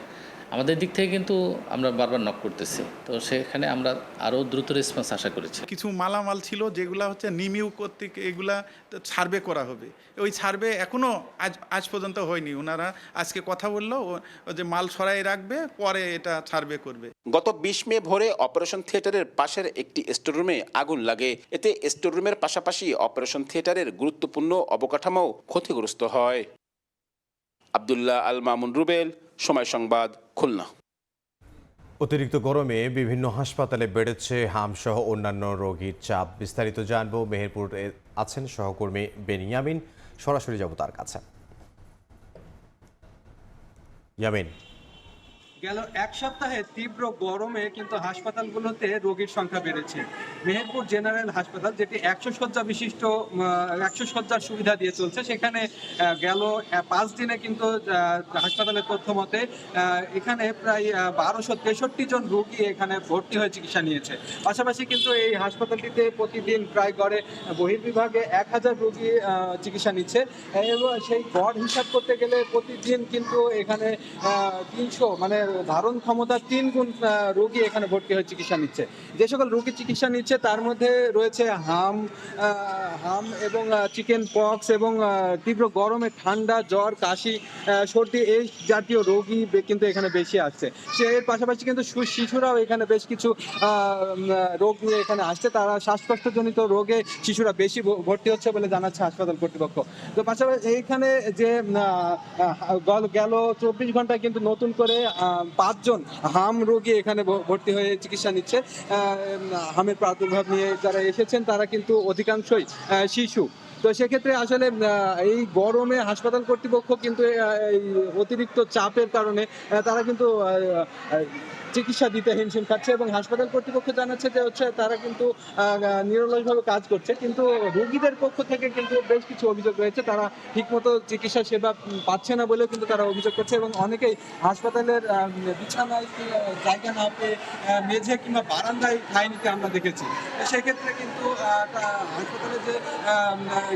আমাদের দিক থেকে কিন্তু আমরা বারবার নক করতেছি, তো সেখানে আমরা আরও দ্রুত রেসপন্স আশা করেছি। কিছু মালামাল ছিল যেগুলো হচ্ছে নিমিউ কর্তৃক এগুলা সার্ভে করা হবে, ওই সার্ভে এখনও আজ পর্যন্ত হয়নি। ওনারা আজকে কথা বললো যে মাল সরাই রাখবে, পরে এটা সার্ভে করবে। গত 20 মে ভোরে অপারেশন থিয়েটারের পাশের একটি স্টোররুমে আগুন লাগে। এতে স্টোররুমের পাশাপাশি অপারেশন থিয়েটারের গুরুত্বপূর্ণ অবকাঠামো ক্ষতিগ্রস্ত হয়। আব্দুল্লাহ আল মামুন রুবেল, সময় সংবাদ, খুলনা। অতিরিক্ত গরমে বিভিন্ন হাসপাতালে বেড়েছে হামসহ অন্যান্য রোগীর চাপ। বিস্তারিত জানবো, মেহেরপুরে আছেন সহকর্মী বেনিয়ামিন, সরাসরি যাব তার কাছে। ইয়ামিন, গেল এক সপ্তাহে তীব্র গরমে কিন্তু হাসপাতালগুলোতে রোগীর সংখ্যা বেড়েছে। মেহেরপুর জেনারেল হাসপাতাল, যেটি 100 শয্যা বিশিষ্ট 100 শয্যার সুবিধা দিয়ে চলছে, সেখানে গেল 5 দিনে কিন্তু হাসপাতালের তথ্য মতে এখানে প্রায় 1263 জন রোগী এখানে ভর্তি হয়ে চিকিৎসা নিয়েছে। পাশাপাশি কিন্তু এই হাসপাতালটিতে প্রতিদিন প্রায় গড়ে বহির্বিভাগে 1000 রোগী চিকিৎসা নিচ্ছে, এবং সেই গড় হিসাব করতে গেলে প্রতিদিন কিন্তু এখানে 300 মানে ধারণ ক্ষমতার 3 গুণ রোগী এখানে ভর্তি হয়ে চিকিৎসা নিচ্ছে। যে সকল রোগী চিকিৎসা নিচ্ছে তার মধ্যে রয়েছে হাম এবং চিকেন পক্স এবং তীব্র গরমে ঠান্ডা, জ্বর, কাশি, সর্দি এই জাতীয় রোগী কিন্তু এখানে বেশি আসছে। এর পাশাপাশি কিন্তু শিশুরাও এখানে বেশ কিছু রোগ নিয়ে এখানে আসছে। তারা শ্বাসকষ্টজনিত রোগে শিশুরা বেশি ভর্তি হচ্ছে বলে জানাচ্ছে হাসপাতাল কর্তৃপক্ষ। তো পাশাপাশি এইখানে যে গেল 24 ঘন্টায় কিন্তু নতুন করে 5 জন হাম রোগী এখানে ভর্তি হয়ে চিকিৎসা নিচ্ছে। হামের প্রাদুর্ভাব নিয়ে যারা এসেছেন তারা কিন্তু অধিকাংশই শিশু। তো সেক্ষেত্রে আসলে এই গরমে হাসপাতাল কর্তৃপক্ষ কিন্তু এই অতিরিক্ত চাপের কারণে তারা কিন্তু চিকিৎসা দিতে হিমশিম খাচ্ছে এবং হাসপাতাল কর্তৃপক্ষ জানাচ্ছে যে তারা কিন্তু নিরলসভাবে কাজ করছে, কিন্তু রোগীদের পক্ষ থেকে কিন্তু বেশ কিছু অভিযোগ রয়েছে। তারা ঠিকমতো চিকিৎসা সেবা পাচ্ছে না বলেও কিন্তু তারা অভিযোগ করছে এবং অনেকেই হাসপাতালের বিছানায় জায়গা না পেয়ে মেঝে কিংবা বারান্দায় ঠাঁই নিতে আমরা দেখেছি। সেক্ষেত্রে কিন্তু হাসপাতালে যে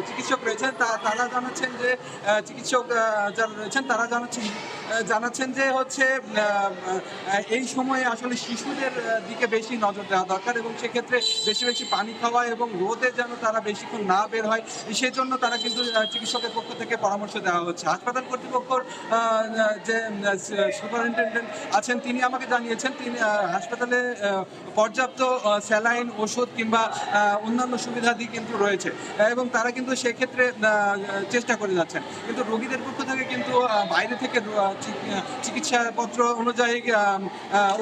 চিকিৎসক রয়েছেন তারা জানাচ্ছেন যে যারা রয়েছেন তারা জানাচ্ছেন যে এই সময়ে আসলে শিশুদের দিকে বেশি নজর দেওয়া দরকার এবং সেক্ষেত্রে বেশি বেশি পানি খাওয়া এবং রোদে যেন তারা বেশিক্ষণ না বের হয়, সেজন্য তারা কিন্তু চিকিৎসকের পক্ষ থেকে পরামর্শ দেওয়া হচ্ছে। হাসপাতাল কর্তৃপক্ষর যে সুপারিনটেনডেন্ট আছেন তিনি আমাকে জানিয়েছেন তিনি হাসপাতালে পর্যাপ্ত স্যালাইন, ওষুধ কিংবা অন্যান্য সুবিধাদি কিন্তু রয়েছে এবং তারা কিন্তু সেক্ষেত্রে চেষ্টা করে যাচ্ছেন, কিন্তু রোগীদের পক্ষ থেকে কিন্তু বাইরে থেকে চিকিৎসাপত্র অনুযায়ী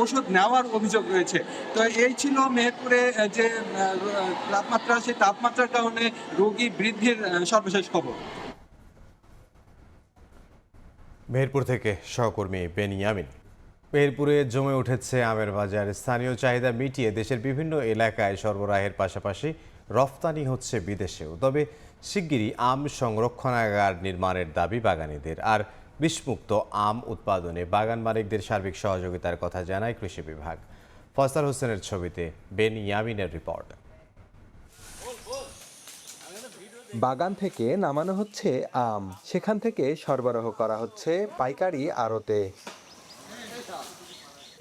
ওষুধ নেওয়ার অভিযোগ রয়েছে। তো এই ছিল মেহেরপুরে যে তাপমাত্রা, সেই তাপমাত্রার কারণে রোগী বৃদ্ধির সর্বশেষ খবর। মেহেরপুর থেকে সহকর্মী বেনিয়ামিন। মেহেরপুরে জমে উঠেছে আমের বাজার। স্থানীয় চাহিদা মিটিয়ে দেশের বিভিন্ন এলাকায় সরবরাহের পাশাপাশি রফতানি হচ্ছে বিদেশেও। তবে শিগগিরই আম সংরক্ষণাগার নির্মাণের দাবি বাগানীদের। আর বিষমুক্ত আম উৎপাদনে বাগান মালিকদের সার্বিক সহযোগিতার কথা জানায় কৃষি বিভাগ। ফয়সাল হোসেনের ছবিতে বেনিয়ামিনের রিপোর্ট। বাগান থেকে নামানো হচ্ছে আম, সেখান থেকে সরবরাহ করা হচ্ছে পাইকারি আড়তে।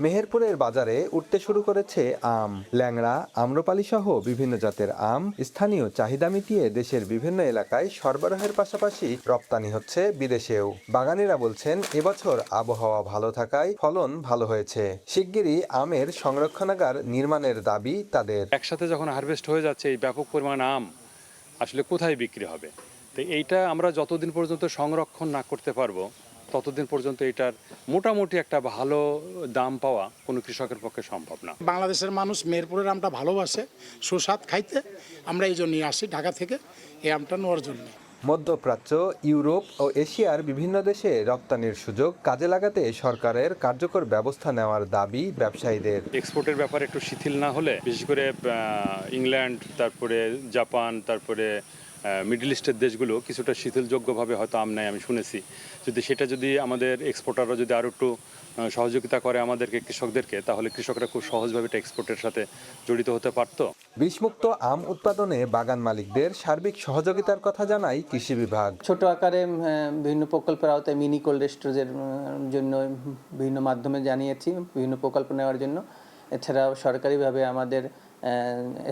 মেহেরপুরের বাজারে উঠতে শুরু করেছে আম, ল্যাংড়া, আম্রপালি সহ বিভিন্ন জাতের আম স্থানীয় চাহিদা মিটিয়ে দেশের বিভিন্ন এলাকায় সরবরাহের পাশাপাশি রপ্তানি হচ্ছে বিদেশেও। বাগানীরা বলছেন এবছর আবহাওয়া ভালো থাকায় ফলন ভালো হয়েছে। শিগগিরই আমের সংরক্ষণাগার নির্মাণের দাবি তাদের। একসাথে যখন হারভেস্ট হয়ে যাচ্ছে এই ব্যাপক পরিমাণ আম আসলে কোথায় বিক্রি হবে? তো এইটা আমরা যতদিন পর্যন্ত সংরক্ষণ না করতে পারবো ততদিন পর্যন্ত এটার মোটামুটি একটা ভালো দাম পাওয়া কোনো কৃষকের পক্ষে সম্ভব না। বাংলাদেশের মানুষ মেহেরপুরের আমটা ভালোবাসে, সুস্বাদ খাইতে। আমরা এই জন্যই আসি ঢাকা থেকে এই আমটা নেওয়ার জন্য। মধ্যপ্রাচ্য, ইউরোপ ও এশিয়ার বিভিন্ন দেশে রপ্তানির সুযোগ কাজে লাগাতে সরকারের কার্যকর ব্যবস্থা নেওয়ার দাবি ব্যবসায়ীদের। এক্সপোর্টের ব্যাপারে একটু শিথিল না হলে, বিশেষ করে ইংল্যান্ড, তারপরে জাপান, তারপরে মিডল ইস্টের দেশগুলো কিছুটা শিথিলযোগ্যভাবে হয়তো আম নেয় আমি শুনেছি। যদি আমাদের এক্সপোর্টাররা যদি আরও একটু সহযোগিতা করে আমাদেরকে, কৃষকদেরকে, তাহলে কৃষকরা খুব সহজভাবে এটা এক্সপোর্টের সাথে জড়িত হতে পারত। বিষমুক্ত আম উৎপাদনে বাগান মালিকদের সার্বিক সহযোগিতার কথা জানায় কৃষি বিভাগ। ছোট আকারে বিভিন্ন প্রকল্পের আওতায় মিনি কোল্ড স্টোরেজের জন্য বিভিন্ন মাধ্যমে জানিয়েছি বিভিন্ন প্রকল্প নেওয়ার জন্য। এছাড়াও সরকারিভাবে আমাদের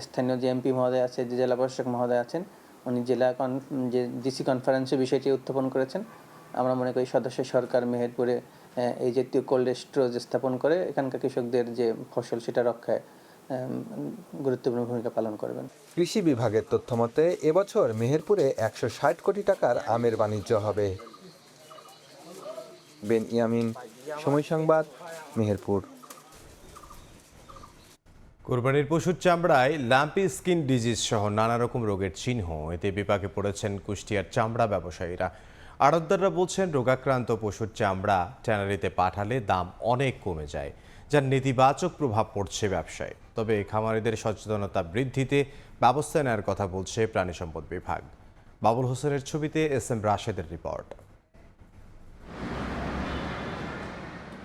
স্থানীয় যে এমপি মহোদয় আছে, যে জেলা প্রশাসক মহোদয় আছেন, উনি যে ডিসি কনফারেন্সে বিষয়টি উত্থাপন করেছেন। আমরা মনে করি সদস্য সরকার মেহেরপুরে এই জাতীয় কোল্ড স্টোরেজ স্থাপন করে এখানকার কৃষকদের যে ফসল সেটা রক্ষায় গুরুত্বপূর্ণ ভূমিকা পালন করবেন। কৃষি বিভাগের তথ্যমতে এবছর মেহেরপুরে 160 কোটি টাকার আমের বাণিজ্য হবে। বেনিয়ামিন, সময় সংবাদ, মেহেরপুর। কোরবানির পশুর চামড়ায় ল্যাম্পি স্কিন ডিজিজ সহ নানা রকম রোগের চিহ্ন, এতে বিপাকে পড়েছেন কুষ্টিয়ার চামড়া ব্যবসায়ীরা। আড়তদাররা বলছেন রোগাক্রান্ত পশুর চামড়া ট্যানারিতে পাঠালে দাম অনেক কমে যায়, যার নেতিবাচক প্রভাব পড়ছে ব্যবসায়। তবে খামারিদের সচেতনতা বৃদ্ধিতে ব্যবস্থা নেওয়ার কথা বলছে প্রাণী সম্পদ বিভাগ। বাবুল হোসেনের ছবিতে SM রাশেদের রিপোর্ট।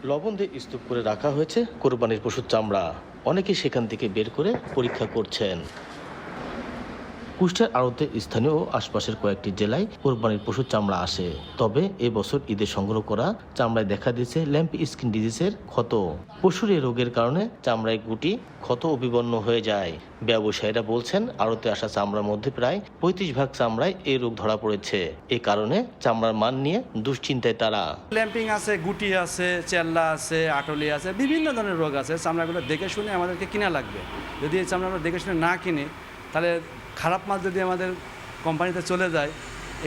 লবণ দিয়ে স্তূপ করে রাখা হয়েছে কোরবানির পশুর চামড়া। অনেকে সেখান থেকে বের করে পরীক্ষা করছেন। কুষ্টিয়ার আড়তে স্থানীয় ও আশপাশের কয়েকটি জেলায় কোরবানির পশুর চামড়া আসে। তবে এবছর ঈদে সংগ্রহ করা চামড়ায় দেখা দিয়েছে ল্যাম্পি স্কিন ডিজিজের ক্ষত। পশুর এই রোগের কারণে চামড়ায় গুটি ক্ষত ও বিবর্ণ হয়ে যায়। ব্যবসায়ীরা বলছেন আড়তে আসা চামড়ার মধ্যে প্রায় 35% চামড়ায় এই রোগ ধরা পড়েছে। এ কারণে চামড়ার মান নিয়ে দুশ্চিন্তায় তারা। ল্যাম্পিং আছে, গুটি আছে, চেল্লা আছে, আটলি আছে, বিভিন্ন ধরনের রোগ আছে। চামড়াগুলো দেখে শুনে আমাদেরকে কিনা লাগবে। যদি এই চামড়াগুলো দেখে শুনে না কিনে, তাহলে খারাপ মাল যদি আমাদের কোম্পানিতে চলে যায়,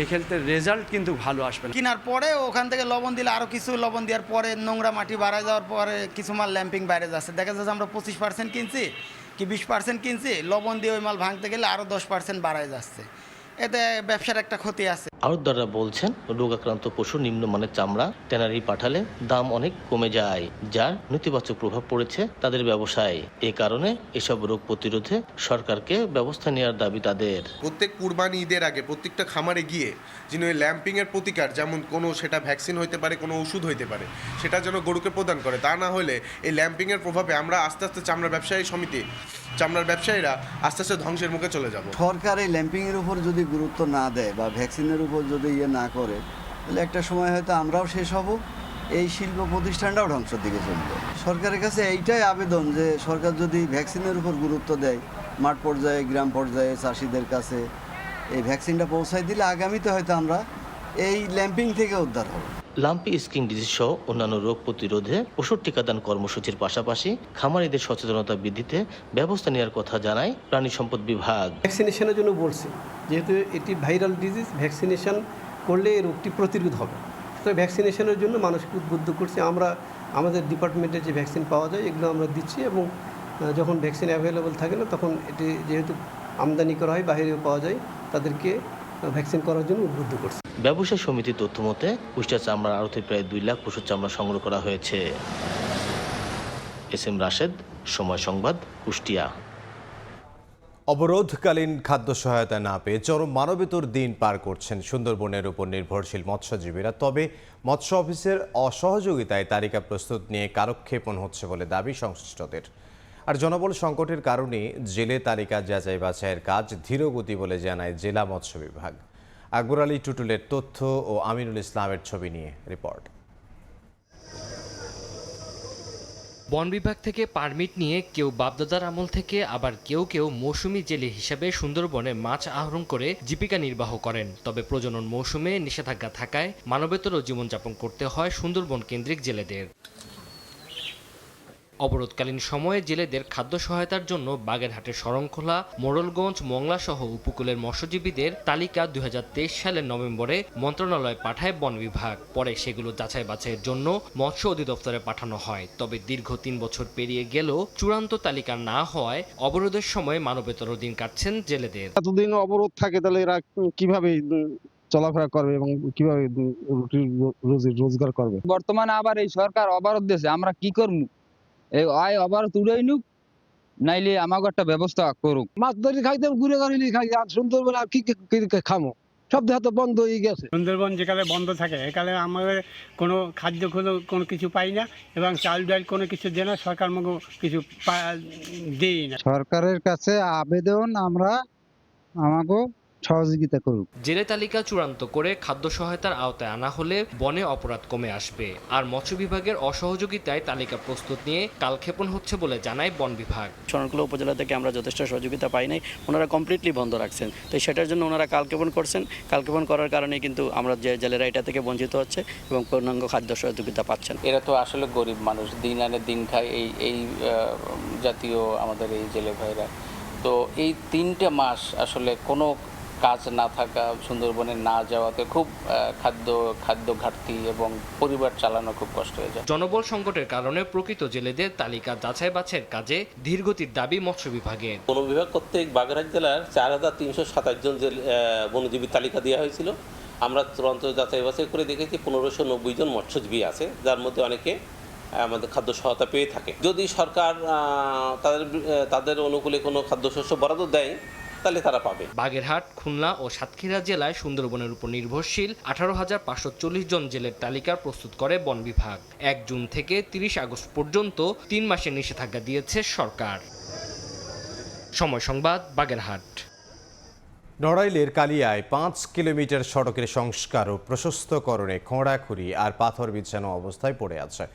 এই ক্ষেত্রে রেজাল্ট কিন্তু ভালো আসবে না। কেনার পরে ওখান থেকে লবণ দিলে আরও কিছু লবণ দেওয়ার পরে নোংরা মাটি বাড়ায় যাওয়ার পরে কিছু মাল ল্যাম্পিং বাইরে যাচ্ছে। দেখা যাচ্ছে আমরা 25% কিনছি কি 20% কিনছি, লবণ দিয়ে ওই মাল ভাঙতে গেলে আরও 10% বাড়ায় যাচ্ছে। এতে ব্যবসার একটা ক্ষতি আছে। আড়তদাররা বলছেন রোগাক্রান্ত পশু নিম্নমানের চামড়া ট্যানারি পাঠালে দাম অনেক কমে যায়, যার নেতিবাচক প্রভাব পড়েছে তাদের ব্যবসায়। এ কারণে এসব রোগ প্রতিরোধে সরকারকে ব্যবস্থা নেওয়ার দাবি তাদের। প্রত্যেক কুরবানি ঈদের আগে প্রত্যেকটা খামারে গিয়ে যেন এই ল্যাম্পিংয়ের প্রতিকার, যেমন কোনো সেটা ভ্যাকসিন হইতে পারে, কোনো ওষুধ হইতে পারে, সেটা যেন গরুকে প্রদান করে। তা না হলে এই ল্যাম্পিংয়ের প্রভাবে আমরা আস্তে আস্তে চামড়া ব্যবসায়ী সমিতি, চামড়ার ব্যবসায়ীরা আস্তে আস্তে ধ্বংসের মুখে চলে যাব। সরকার এই ল্যাম্পিংয়ের উপর যদি গুরুত্ব না দেয় বা ভ্যাকসিনের উপর যদি না করে, তাহলে একটা সময় হয়তো আমরাও শেষ হব, এই শিল্প প্রতিষ্ঠানটাও ধ্বংসের দিকে চলবে। সরকারের কাছে এইটাই আবেদন যে সরকার যদি ভ্যাকসিনের উপর গুরুত্ব দেয়, মাঠ পর্যায়ে, গ্রাম পর্যায়ে চাষিদের কাছে এই ভ্যাকসিনটা পৌঁছায় দিলে আগামীতে হয়তো আমরা এই ল্যাম্পিং থেকে উদ্ধার হব। লাম্পি স্কিন ডিজিজ সহ অন্যান্য রোগ প্রতিরোধে ওষুধ টিকাদান কর্মসূচির পাশাপাশি খামারিদের সচেতনতা বৃদ্ধিতে ব্যবস্থা নেওয়ার কথা জানায় প্রাণী সম্পদ বিভাগ। ভ্যাকসিনেশনের জন্য বলছে, যেহেতু এটি ভাইরাল ডিজিজ, ভ্যাকসিনেশন করলে এই রোগটি প্রতিরোধ হবে। তো ভ্যাকসিনেশনের জন্য মানুষকে উদ্বুদ্ধ করছি। আমরা আমাদের ডিপার্টমেন্টে যে ভ্যাকসিন পাওয়া যায় এগুলো আমরা দিচ্ছি, এবং যখন ভ্যাকসিন অ্যাভেলেবল থাকে না তখন এটি যেহেতু আমদানি করা হয়, বাইরেও পাওয়া যায়, তাদেরকে ভ্যাকসিন করার জন্য উদ্বুদ্ধ করছে। ব্যবসায়ী সমিতির তথ্য মতে কুষ্টিয়া চামড়ার আড়তে প্রায় 2 লাখ পশুর চামড়া সংগ্রহ করা হয়েছে। এস এম রাশেদ, সময় সংবাদ, কুষ্টিয়া। অবরোধকালীন খাদ্য সহায়তা না পেয়ে চরম মানবেতর দিন পার করছেন সুন্দরবনের উপর নির্ভরশীল মৎস্যজীবীরা। তবে মৎস্য অফিসের অসহযোগিতায় তালিকা প্রস্তুত নিয়ে কারক্ষেপণ হচ্ছে বলে দাবি সংশ্লিষ্টদের। আর জনবল সংকটের কারণে জেলে তালিকা যাচাই বাছাইয়ের কাজ ধীরগতি বলে জানায় জেলা মৎস্য বিভাগ। আকবর আলী টুটুলের তথ্য ও আমিনুল ইসলামের ছবি নিয়ে রিপোর্ট। বন বিভাগ থেকে পারমিট নিয়ে কেউ বাপদাদার আমল থেকে, আবার কেউ কেউ মৌসুমী জেলে হিসাবে সুন্দরবনে মাছ আহরণ করে জীবিকা নির্বাহ করেন। তবে প্রজনন মৌসুমে নিষেধাজ্ঞা থাকায় মানবেতর জীবনযাপন করতে হয় সুন্দরবন কেন্দ্রিক জেলেদের। অবরোধকালীন সময়ে জেলেদের খাদ্য সহায়তার জন্য বাগেরহাটের শরণখোলা, মোড়লগঞ্জ, মংলা সহ উপকূলের মৎস্যজীবীদের তালিকা 2023 সালের নভেম্বরে মন্ত্রণালয় পাঠায় বন বিভাগ। পরে সেগুলো যাচাই বাছাইয়ের জন্য মৎস্য অধিদপ্তরে পাঠানো হয়। তবে দীর্ঘ 3 বছর পেরিয়ে গেলেও চূড়ান্ত তালিকা না হওয়ায় অবরোধের সময় মানবেতর দিন কাটছেন জেলেদের। এতদিন অবরোধ থাকে, তাহলে এরা কিভাবে চলাফেরা করবে এবং কিভাবে রোজগার করবে? বর্তমানে আবার এই সরকার অবরোধ দিয়েছে, আমরা কি করবো? এই আয় অবরোধ উড়াই নুক, নাইলে আমাকে একটা ব্যবস্থা করুক। মাছ ধরি খাইতে ঘুরে গাড়ি খাই, আর সুন্দরবন আর কি খামো? সব দেহ তো বন্ধ হয়ে গেছে। সুন্দরবন যেকালে বন্ধ থাকে একালে আমাদের কোনো খাদ্য কোনো কিছু পাই না, এবং চাল ডাল কোনো কিছু দেয় না, সরকার আমাকে কিছু দেয় না। সরকারের কাছে আবেদন আমরা আমাকে সহযোগিতা করুক। জেলে তালিকা চূড়ান্ত করে খাদ্য সহায়তার আওতায় আনা হলে বনে অপরাধ কমে আসবে। আর মৎস্য বিভাগের অসহযোগিতায় তালিকা প্রস্তুত নিয়ে কালক্ষেপণ হচ্ছে বলে জানায় বন বিভাগ। শরণখোলা উপজেলা থেকে আমরা যথেষ্ট সহযোগিতা পাই নাই, ওনারা কমপ্লিটলি বন্ধ রাখছেন। তো সেটার জন্য ওনারা কালক্ষেপণ করছেন। কালক্ষেপণ করার কারণে কিন্তু আমরা যে জেলেরা এটা থেকে বঞ্চিত হচ্ছে এবং পূর্ণাঙ্গ খাদ্য সহযোগিতা পাচ্ছেন। এরা তো আসলে গরিব মানুষ, দিন আনে দিন খায় এই জাতীয় আমাদের এই জেলে ভাইরা। তো এই 3টা মাস আসলে কোনো কাজ না থাকা, সুন্দরবনে না যাওয়াতে খুব খাদ্য ঘাটতি এবং পরিবার চালানো খুব কষ্ট হয়ে যায়। জনবল সংকটের কারণে প্রকৃত জেলেদের তালিকা যাচাই বাছাইয়ের কাজে ধীরগতির দাবি মৎস্য বিভাগের। বন বিভাগ কর্তৃক বাগেরহাট জেলার 4327 জন বনজীবীর তালিকা দেওয়া হয়েছিল। আমরা চূড়ান্ত যাচাই বাছাই করে দেখেছি 1590 জন মৎস্যজীবী আছে, যার মধ্যে অনেকে আমাদের খাদ্য সহায়তা পেয়ে থাকে। যদি সরকার তাদের অনুকূলে কোনো খাদ্যশস্য বরাদ্দ দেয় তাহলে তারা পাবে। বাগেরহাট, খুলনা ও সাতক্ষীরা জেলায় সুন্দরবনের উপর নির্ভরশীল 18,540 জন জেলের তালিকা প্রস্তুত করে বন বিভাগ। 1 জুন থেকে 30 আগস্ট পর্যন্ত 3 মাসের নিষেধাজ্ঞা দিয়েছে সরকার। সময় সংবাদ, বাগেরহাট। নড়াইলের কালিয়ায় 5 কিলোমিটার সড়কের সংস্কার ও প্রশস্তকরণে খোঁড়াখুড়ি আর পাথর বিছানো অবস্থায় পড়ে আছে।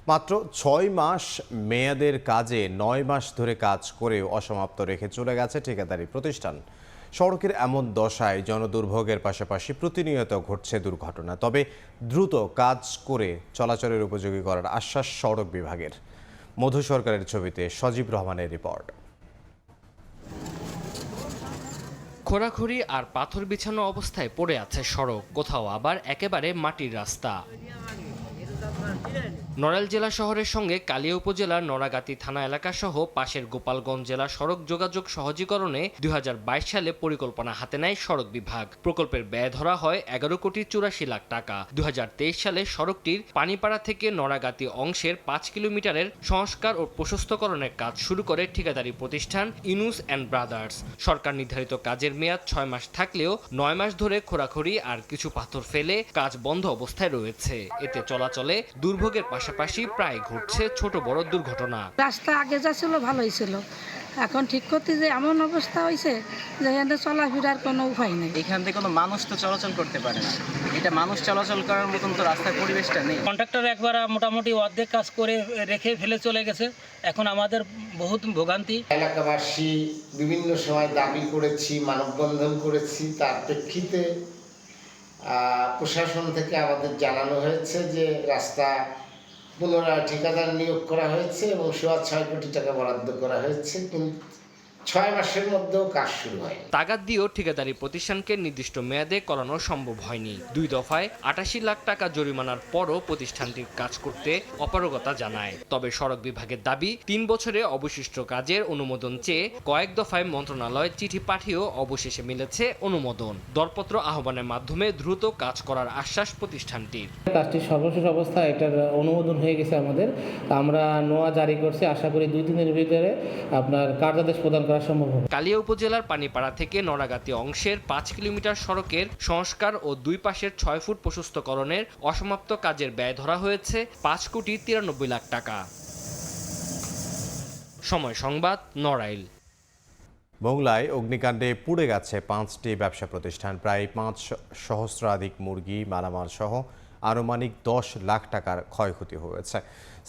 মাত্র 6 মাস মেয়াদের কাজে 9 মাস ধরে কাজ করেও অসমাপ্ত রেখে চলে গেছে ঠিকাদারি প্রতিষ্ঠান। সড়কের এমন দশায় জনদুর্ভোগের পাশাপাশি প্রতিনিয়ত ঘটছে দুর্ঘটনা। তবে দ্রুত কাজ করে চলাচলের উপযোগী করার আশ্বাস সড়ক বিভাগের। মধু সরকারের ছবিতে সজীব রহমানের রিপোর্ট। খোঁড়াখুড়ি আর পাথর বিছানো অবস্থায় পড়ে আছে সড়ক, কোথাও আবার একেবারে মাটির রাস্তা। নড়াইল জেলা শহরের সঙ্গে কালিয়া উপজেলার নড়াগাতি থানা এলাকা সহ পাশের গোপালগঞ্জ জেলা সড়ক যোগাযোগ সহজীকরণে 2022 সালে পরিকল্পনা হাতে নেয় সড়ক বিভাগ। প্রকল্পের ব্যয় ধরা হয় 11 কোটি 84 লাখ টাকা। 2023 সালে সড়কটির পানিপাড়া থেকে নড়াগাতি অংশের 5 কিলোমিটারের সংস্কার ও প্রশস্তকরণের কাজ শুরু করে ঠিকাদারি প্রতিষ্ঠান ইউনুস অ্যান্ড ব্রাদার্স। সরকার নির্ধারিত কাজের মেয়াদ 6 মাস থাকলেও 9 মাস ধরে খোঁড়াখুড়ি আর কিছু পাথর ফেলে কাজ বন্ধ অবস্থায় রয়েছে। এতে চলাচলে দুর্ভোগের পাশাপাশি প্রায় ঘটছে ছোট বড় দুর্ঘটনা। রাস্তা আগে যা ছিল ভালোই ছিল, এখন ঠিক করতে যে এমন অবস্থা হয়েছে যে এখানে চলাফেরার কোনো উপায় নেই। এখান থেকে কোনো মানুষ তো চলাচল করতে পারে না, এটা মানুষ চলাচল করার মতন তো রাস্তার পরিবেশটা নেই। কন্ট্রাক্টর একবার মোটামুটি অর্ধেক কাজ করে রেখে ফেলে চলে গেছে, এখন আমাদের বহুত ভোগান্তি। এলাকাবাসী বিভিন্ন সময় দাবি করেছি, মানববন্ধন করেছি, তার প্রেক্ষিতে প্রশাসন থেকে আমাদের জানানো হয়েছে যে রাস্তা পুনরায় ঠিকাদার নিয়োগ করা হয়েছে এবং 6.5 কোটি টাকা বরাদ্দ করা হয়েছে, কিন্তু 6 মাসের মধ্যেও কাজ শুরু হয়। তাগাদ দিয়েও ঠিকাদারি প্রতিষ্ঠানকে নির্দিষ্ট মেয়াদে করানো সম্ভব হয়নি। 2 দফায় 88 লাখ টাকা জরিমানার পরও প্রতিষ্ঠানটির কাজ করতে অপারগতা জানায়। তবে সড়ক বিভাগের দাবি 3 বছরে অবশিষ্ট কাজের অনুমোদন চেয়ে কয়েক দফায় মন্ত্রণালয়ে চিঠি পাঠিয়েও অবশেষে মিলেছে অনুমোদন। দরপত্র আহ্বানের মাধ্যমে দ্রুত কাজ করার আশ্বাস প্রতিষ্ঠানটির। কাজটির সর্বশেষ অবস্থায় এটার অনুমোদন হয়ে গেছে আমাদের, আমরা নোয়া জারি করছি, আশা করি 2 দিনের ভিতরে আপনার কার্যাদেশ প্রদান করা সম্ভব হবে। কালিয়া উপজেলার পানিপাড়া থেকে নড়াগাতি অংশের 5 কিলোমিটার সড়কের সংস্কার ও 2 পাশের 6 ফুট প্রশস্তকরণের অসমাপ্ত কাজের ব্যয় ধরা হয়েছে 5 কোটি 93 লাখ টাকা। সময় সংবাদ, নড়াইল। মোংলায় অগ্নিকাণ্ডে পুড়ে গেছে 5টি ব্যবসা প্রতিষ্ঠান, প্রায় 5 সহস্রাধিক মুরগি, মালামাল সহ আনুমানিক 10 লাখ টাকার ক্ষয়ক্ষতি হয়েছে।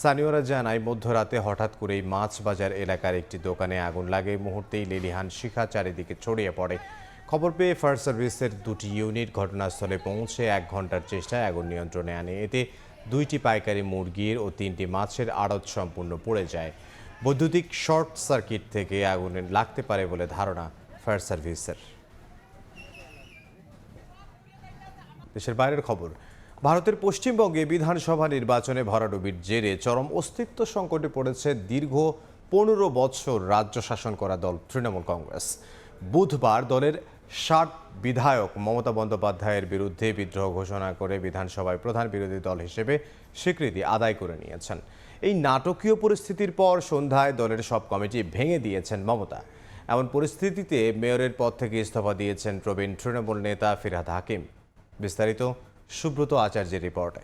স্থানীয়রা জানায় মধ্যরাতে হঠাৎ করেই মাছ বাজার এলাকার একটি দোকানে আগুন লাগে। মুহূর্তেই লেলিহান শিখা চারিদিকে ছড়িয়ে পড়ে। খবর পেয়ে ফায়ার সার্ভিসের 2টি ইউনিট ঘটনাস্থলে পৌঁছে 1 ঘন্টার চেষ্টায় আগুন নিয়ন্ত্রণে আনে। এতে 2টি পাইকারি মুরগির ও 3টি মাছের আড়ত সম্পূর্ণ পুড়ে যায়। বৈদ্যুতিক শর্ট সার্কিট থেকে আগুন লাগতে পারে বলে ধারণা ফায়ার সার্ভিসের। দেশের বাইরের খবর। ভারতের পশ্চিমবঙ্গে বিধানসভা নির্বাচনে ভরাডুবির জেরে চরম অস্তিত্ব সংকটে পড়েছে দীর্ঘ 15 বছর রাজ্য শাসন করা দল তৃণমূল কংগ্রেস। বুধবার দলের 60 বিধায়ক মমতা বন্দ্যোপাধ্যায়ের বিরুদ্ধে বিদ্রোহ ঘোষণা করে বিধানসভায় প্রধান বিরোধী দল হিসেবে স্বীকৃতি আদায় করে নিয়েছেন। এই নাটকীয় পরিস্থিতির পর সন্ধ্যায় দলের সব কমিটি ভেঙে দিয়েছেন মমতা। এমন পরিস্থিতিতে মেয়রের পদ থেকে ইস্তফা দিয়েছেন প্রবীণ তৃণমূল নেতা ফিরহাদ হাকিম। বিস্তারিত সুব্রত আচার্যের রিপোর্টে।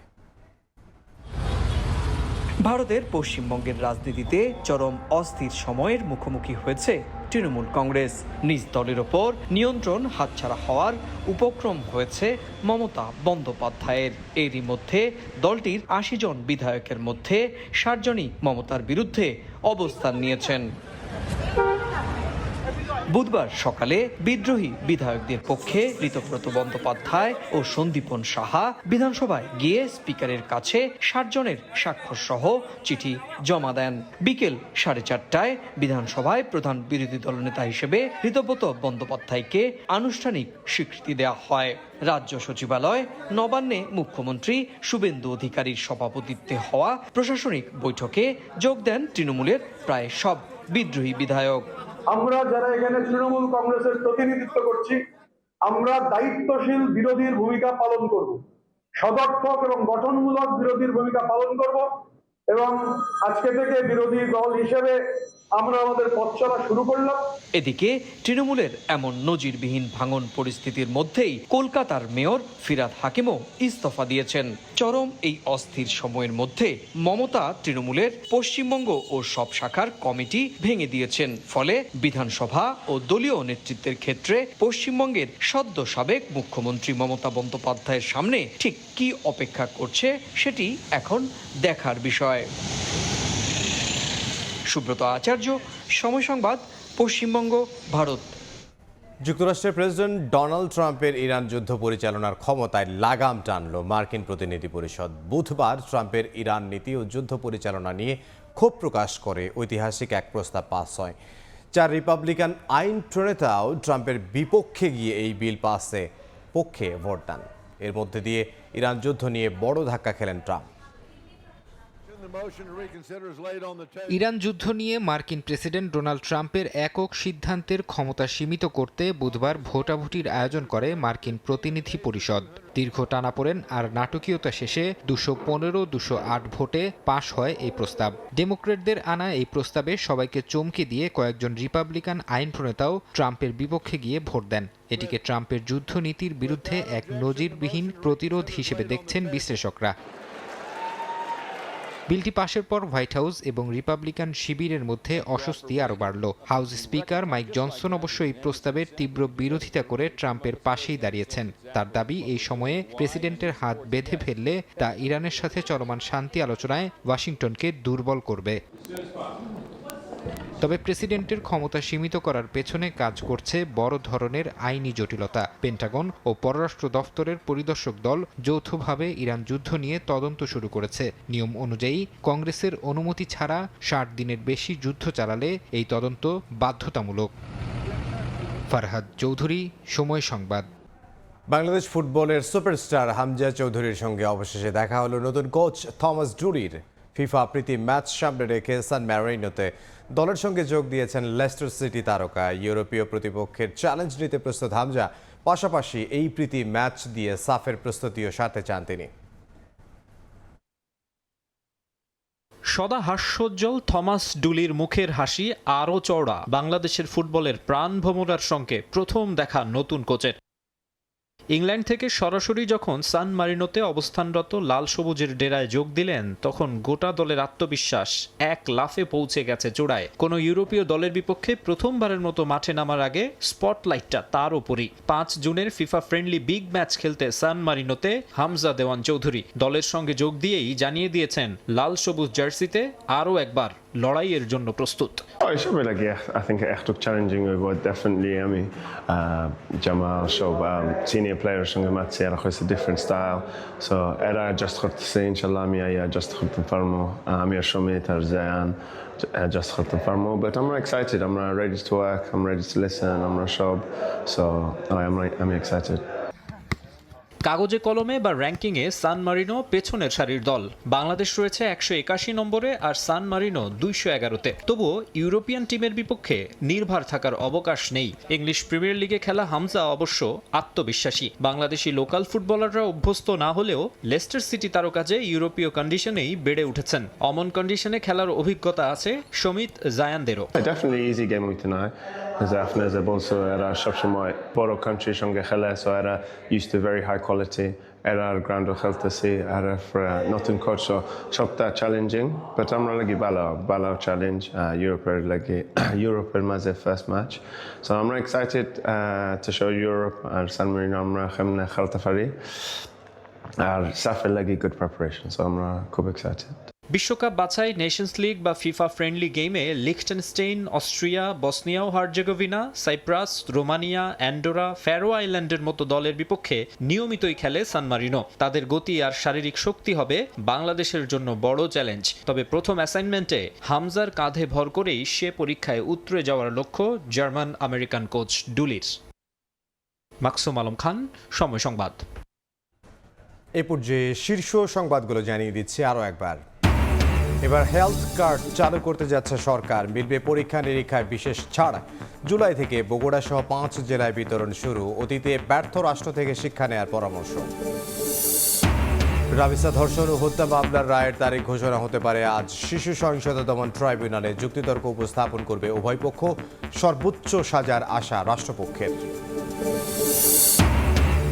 ভারতের পশ্চিমবঙ্গের রাজনীতিতে চরম অস্থির সময়ের মুখোমুখি হয়েছে তৃণমূল কংগ্রেস। নিজ দলের ওপর নিয়ন্ত্রণ হাতছাড়া হওয়ার উপক্রম হয়েছে মমতা বন্দ্যোপাধ্যায়ের। এরই মধ্যে দলটির 80 জন বিধায়কের মধ্যে 60 জনই মমতার বিরুদ্ধে অবস্থান নিয়েছেন। বুধবার সকালে বিদ্রোহী বিধায়কদের পক্ষে ঋতব্রত বন্দ্যোপাধ্যায় ও সন্দীপন সাহা বিধানসভায় গিয়ে স্পিকারের কাছে 60 জনের স্বাক্ষর সহ চিঠি জমা দেন। বিকেল 4:30টায় বিধানসভায় প্রধান বিরোধী দলনেতা হিসেবে ঋতব্রত বন্দ্যোপাধ্যায়কে আনুষ্ঠানিক স্বীকৃতি দেওয়া হয়। রাজ্য সচিবালয় নবান্নে মুখ্যমন্ত্রী শুভেন্দু অধিকারীর সভাপতিত্বে হওয়া প্রশাসনিক বৈঠকে যোগ দেন তৃণমূলের প্রায় সব বিদ্রোহী বিধায়ক। আমরা যারা এখানে তৃণমূল কংগ্রেসের প্রতিনিধিত্ব করছি, আমরা দায়িত্বশীল বিরোধীর ভূমিকা পালন করব, সদর্থক এবং গঠনমূলক বিরোধীর ভূমিকা পালন করব এবং আজকে থেকে বিরোধী দল হিসেবে আমরা আমাদের পথ চলা শুরু করলাম। এদিকে তৃণমূলের এমন নজিরবিহীন ভাঙন পরিস্থিতির মধ্যেই কলকাতার মেয়র ফিরহাদ হাকিমও ইস্তফা দিয়েছেন। চরম এই অস্থির সময়ের মধ্যে মমতা তৃণমূলের পশ্চিমবঙ্গ ও সব শাখার কমিটি ভেঙে দিয়েছেন। ফলে বিধানসভা ও দলীয় নেতৃত্বের ক্ষেত্রে পশ্চিমবঙ্গের সদ্য সাবেক মুখ্যমন্ত্রী মমতা বন্দ্যোপাধ্যায়ের সামনে ঠিক কি অপেক্ষা করছে সেটি এখন দেখার বিষয়। সুব্রত আচার্য, সময় সংবাদ, পশ্চিমবঙ্গ, ভারত। যুক্তরাষ্ট্রের প্রেসিডেন্ট ডোনাল্ড ট্রাম্পের ইরান যুদ্ধ পরিচালনার ক্ষমতায় লাগাম টানল মার্কিন প্রতিনিধি পরিষদ। বুধবার ট্রাম্পের ইরান নীতি ও যুদ্ধ পরিচালনা নিয়ে ক্ষোভ প্রকাশ করে ঐতিহাসিক এক প্রস্তাব পাস হয়। 4 রিপাবলিকান আইন প্রণেতাও ট্রাম্পের বিপক্ষে গিয়ে এই বিল পাসে পক্ষে ভোট দেন। এর মধ্যে দিয়ে ইরান যুদ্ধ নিয়ে বড় ধাক্কা খেলেন ট্রাম্প। ইরান যুদ্ধ নিয়ে মার্কিন প্রেসিডেন্ট ডোনাল্ড ট্রাম্পের একক সিদ্ধান্তের ক্ষমতা সীমিত করতে বুধবার ভোটাভুটির আয়োজন করে মার্কিন প্রতিনিধি পরিষদ। দীর্ঘ টানাপোড়েন আর নাটকীয়তা শেষে 215-208 ভোটে পাশ হয় এই প্রস্তাব। ডেমোক্র্যাটদের আনা এই প্রস্তাবে সবাইকে চমকে দিয়ে কয়েকজন রিপাবলিকান আইন প্রণেতাও ট্রাম্পের বিপক্ষে গিয়ে ভোট দেন। এটিকে ট্রাম্পের যুদ্ধনীতির বিরুদ্ধে এক নজিরবিহীন প্রতিরোধ হিসেবে দেখছেন বিশ্লেষকরা। বিলটি পাশের পর হোয়াইট হাউস এবং রিপাবলিকান শিবিরের মধ্যে অস্বস্তি আরও বাড়ল। হাউস স্পিকার মাইক জনসন অবশ্য এই প্রস্তাবের তীব্র বিরোধিতা করে ট্রাম্পের পাশেই দাঁড়িয়েছেন। তার দাবি, এই সময়ে প্রেসিডেন্টের হাত বেঁধে ফেললে তা ইরানের সাথে চলমান শান্তি আলোচনায় ওয়াশিংটনকে দুর্বল করবে। তবে প্রেসিডেন্টের ক্ষমতা সীমিত করার পেছনে কাজ করছে বড় ধরনের আইনি জটিলতা। পেন্টাগন ও পররাষ্ট্র দফতরের পরিদর্শক দল যৌথভাবে ইরান যুদ্ধ নিয়ে তদন্ত শুরু করেছে। নিয়ম অনুযায়ী কংগ্রেসের অনুমতি ছাড়া 60 দিনের বেশি যুদ্ধ চালালে এই তদন্ত বাধ্যতামূলক। ফারহাদ চৌধুরী, সময় সংবাদ। বাংলাদেশ ফুটবলের সুপারস্টার হামজা চৌধুরীর সঙ্গে অবশেষে দেখা হলো নতুন কোচ থমাস ডুরির। ফিফা প্রীতি ম্যাচ সামনে রেখে সান ম্যারিনোতে দলের সঙ্গে যোগ দিয়েছেন লেস্টার সিটি তারকা। ইউরোপীয় প্রতিপক্ষের চ্যালেঞ্জ নিতে প্রস্তুত হামজা, পাশাপাশি এই প্রীতি ম্যাচ দিয়ে সাফের প্রস্তুতিও সারতে চান তিনি। সদা হাস্যোজ্জ্বল থমাস ডুলির মুখের হাসি আরও চওড়া বাংলাদেশের ফুটবলের প্রাণ ভোমরার সঙ্গে প্রথম দেখা নতুন কোচের। ইংল্যান্ড থেকে সরাসরি যখন সান মারিনোতে অবস্থানরত লাল সবুজের ডেরায় যোগ দিলেন, তখন গোটা দলের আত্মবিশ্বাস এক লাফে পৌঁছে গেছে চূড়ায়। কোনো ইউরোপীয় দলের বিপক্ষে প্রথমবারের মতো মাঠে নামার আগে স্পটলাইটটা তার ওপরই। 5 জুনের ফিফা ফ্রেন্ডলি বিগ ম্যাচ খেলতে সান মারিনোতে হামজা দেওয়ান চৌধুরী দলের সঙ্গে যোগ দিয়েই জানিয়ে দিয়েছেন লাল সবুজ জার্সিতে আরও একবার লড়াইয়ের জন্য প্রস্তুত। I think echt ook challenging wordt definitely আমি Jamal সব senior players সঙ্গে ম্যাচ এরা হচ্ছে different style so এরা adjust করতেছে ইনশাআল্লাহ আমি adjust করতে পারবো আমি আর সমিত আর জায়ান adjust করতে পারবো but I'm excited I'm ready to work I'm ready to listen আমরা সব so I'm excited। কাগজে কলমে বা র্যাঙ্কিংয়ে সান মারিনো পেছনের সারির দল। বাংলাদেশ রয়েছে 181 নম্বরে আর সান মারিনো 211-তে। তবুও ইউরোপিয়ান টিমের বিপক্ষে নির্ভর থাকার অবকাশ নেই। ইংলিশ প্রিমিয়ার লিগে খেলা হামজা অবশ্য আত্মবিশ্বাসী। বাংলাদেশি লোকাল ফুটবলাররা অভ্যস্ত না হলেও লেস্টার সিটি তারকা যে ইউরোপীয় কন্ডিশনেই বেড়ে উঠেছেন। অমন কন্ডিশনে খেলার অভিজ্ঞতা আছে সমিত জায়ানদেরও। এরা সবসময় বড় কান্ট্রির সঙ্গে খেলে সো এরা used to very high quality এরা গ্রাউন্ডও খেলতেছি আর নতুন কোচ সবটা চ্যালেঞ্জিং বাট আমরা লাগি ভালো চ্যালেঞ্জ ইউরোপের মাঝে ফার্স্ট ম্যাচ সো আমরা এক্সাইটেড টু শো ইউরোপ আর সান মারিনো আমরা কেমনে খেলতে পারি আর সাফের লাগি গুড প্রিপারেশন সো আমরা খুব এক্সাইটেড। বিশ্বকাপ বাছাই, নেশনস লিগ বা ফিফা ফ্রেন্ডলি গেমে লিখটেনস্টেইন, অস্ট্রিয়া, বসনিয়া ও Herzegovina, Cyprus, Romania, Andorra, Faroe আইল্যান্ডের মতো দলের বিপক্ষে নিয়মিতই খেলে সান মারিনো। তাদের গতি আর শারীরিক শক্তি হবে বাংলাদেশের জন্য বড় চ্যালেঞ্জ। তবে প্রথম অ্যাসাইনমেন্টে হামজার কাঁধে ভর করেই সে পরীক্ষায় উতরে যাওয়ার লক্ষ্য জার্মান আমেরিকান কোচ ডুলির। মাকসুম আলম খান, সময় সংবাদ। এই পর্যায়ে শীর্ষ সংবাদগুলো জানিয়ে দিচ্ছি আরও একবার। এবার হেলথ কার্ড চালু করতে যাচ্ছে সরকার, মিলবে পরীক্ষা নিরীক্ষায় বিশেষ ছাড়। জুলাই থেকে বগুড়া সহ 5 জেলায় বিতরণ শুরু। অতীতে ব্যর্থ রাষ্ট্র থেকে শিক্ষা নেওয়ার পরামর্শ। রাবিসা ধর্ষণ ও হত্যা মামলার রায়ের তারিখ ঘোষণা হতে পারে আজ। শিশু সহিংসতা দমন ট্রাইব্যুনালে যুক্তিতর্ক উপস্থাপন করবে উভয় পক্ষ। সর্বোচ্চ সাজার আশা রাষ্ট্রপক্ষের।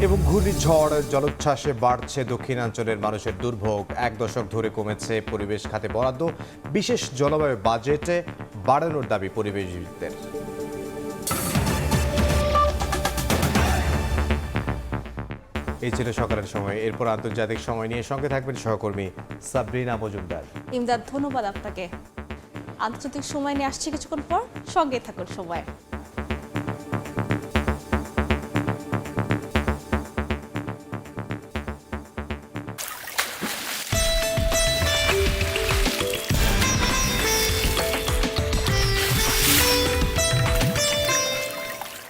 এবং ঘূর্ণিঝড় জলোচ্ছ্বাসে বাড়ছে দক্ষিণাঞ্চলের মানুষের দুর্ভোগ। 1 দশক ধরে কমেছে পরিবেশ খাতে বরাদ্দ। বিশেষ জলবায়ু বাজেটে বাড়ানোর দাবি পরিবেশবিদদের। এই ছিল সকালের সময়। এরপর আন্তর্জাতিক সময় নিয়ে সঙ্গে থাকবেন সহকর্মী সাবরিনা মজুমদার। ইমদাদ, ধন্যবাদ আপনাকে। আন্তর্জাতিক সময় নিয়ে আসছি কিছুক্ষণ পর, সঙ্গে থাকুন সময়।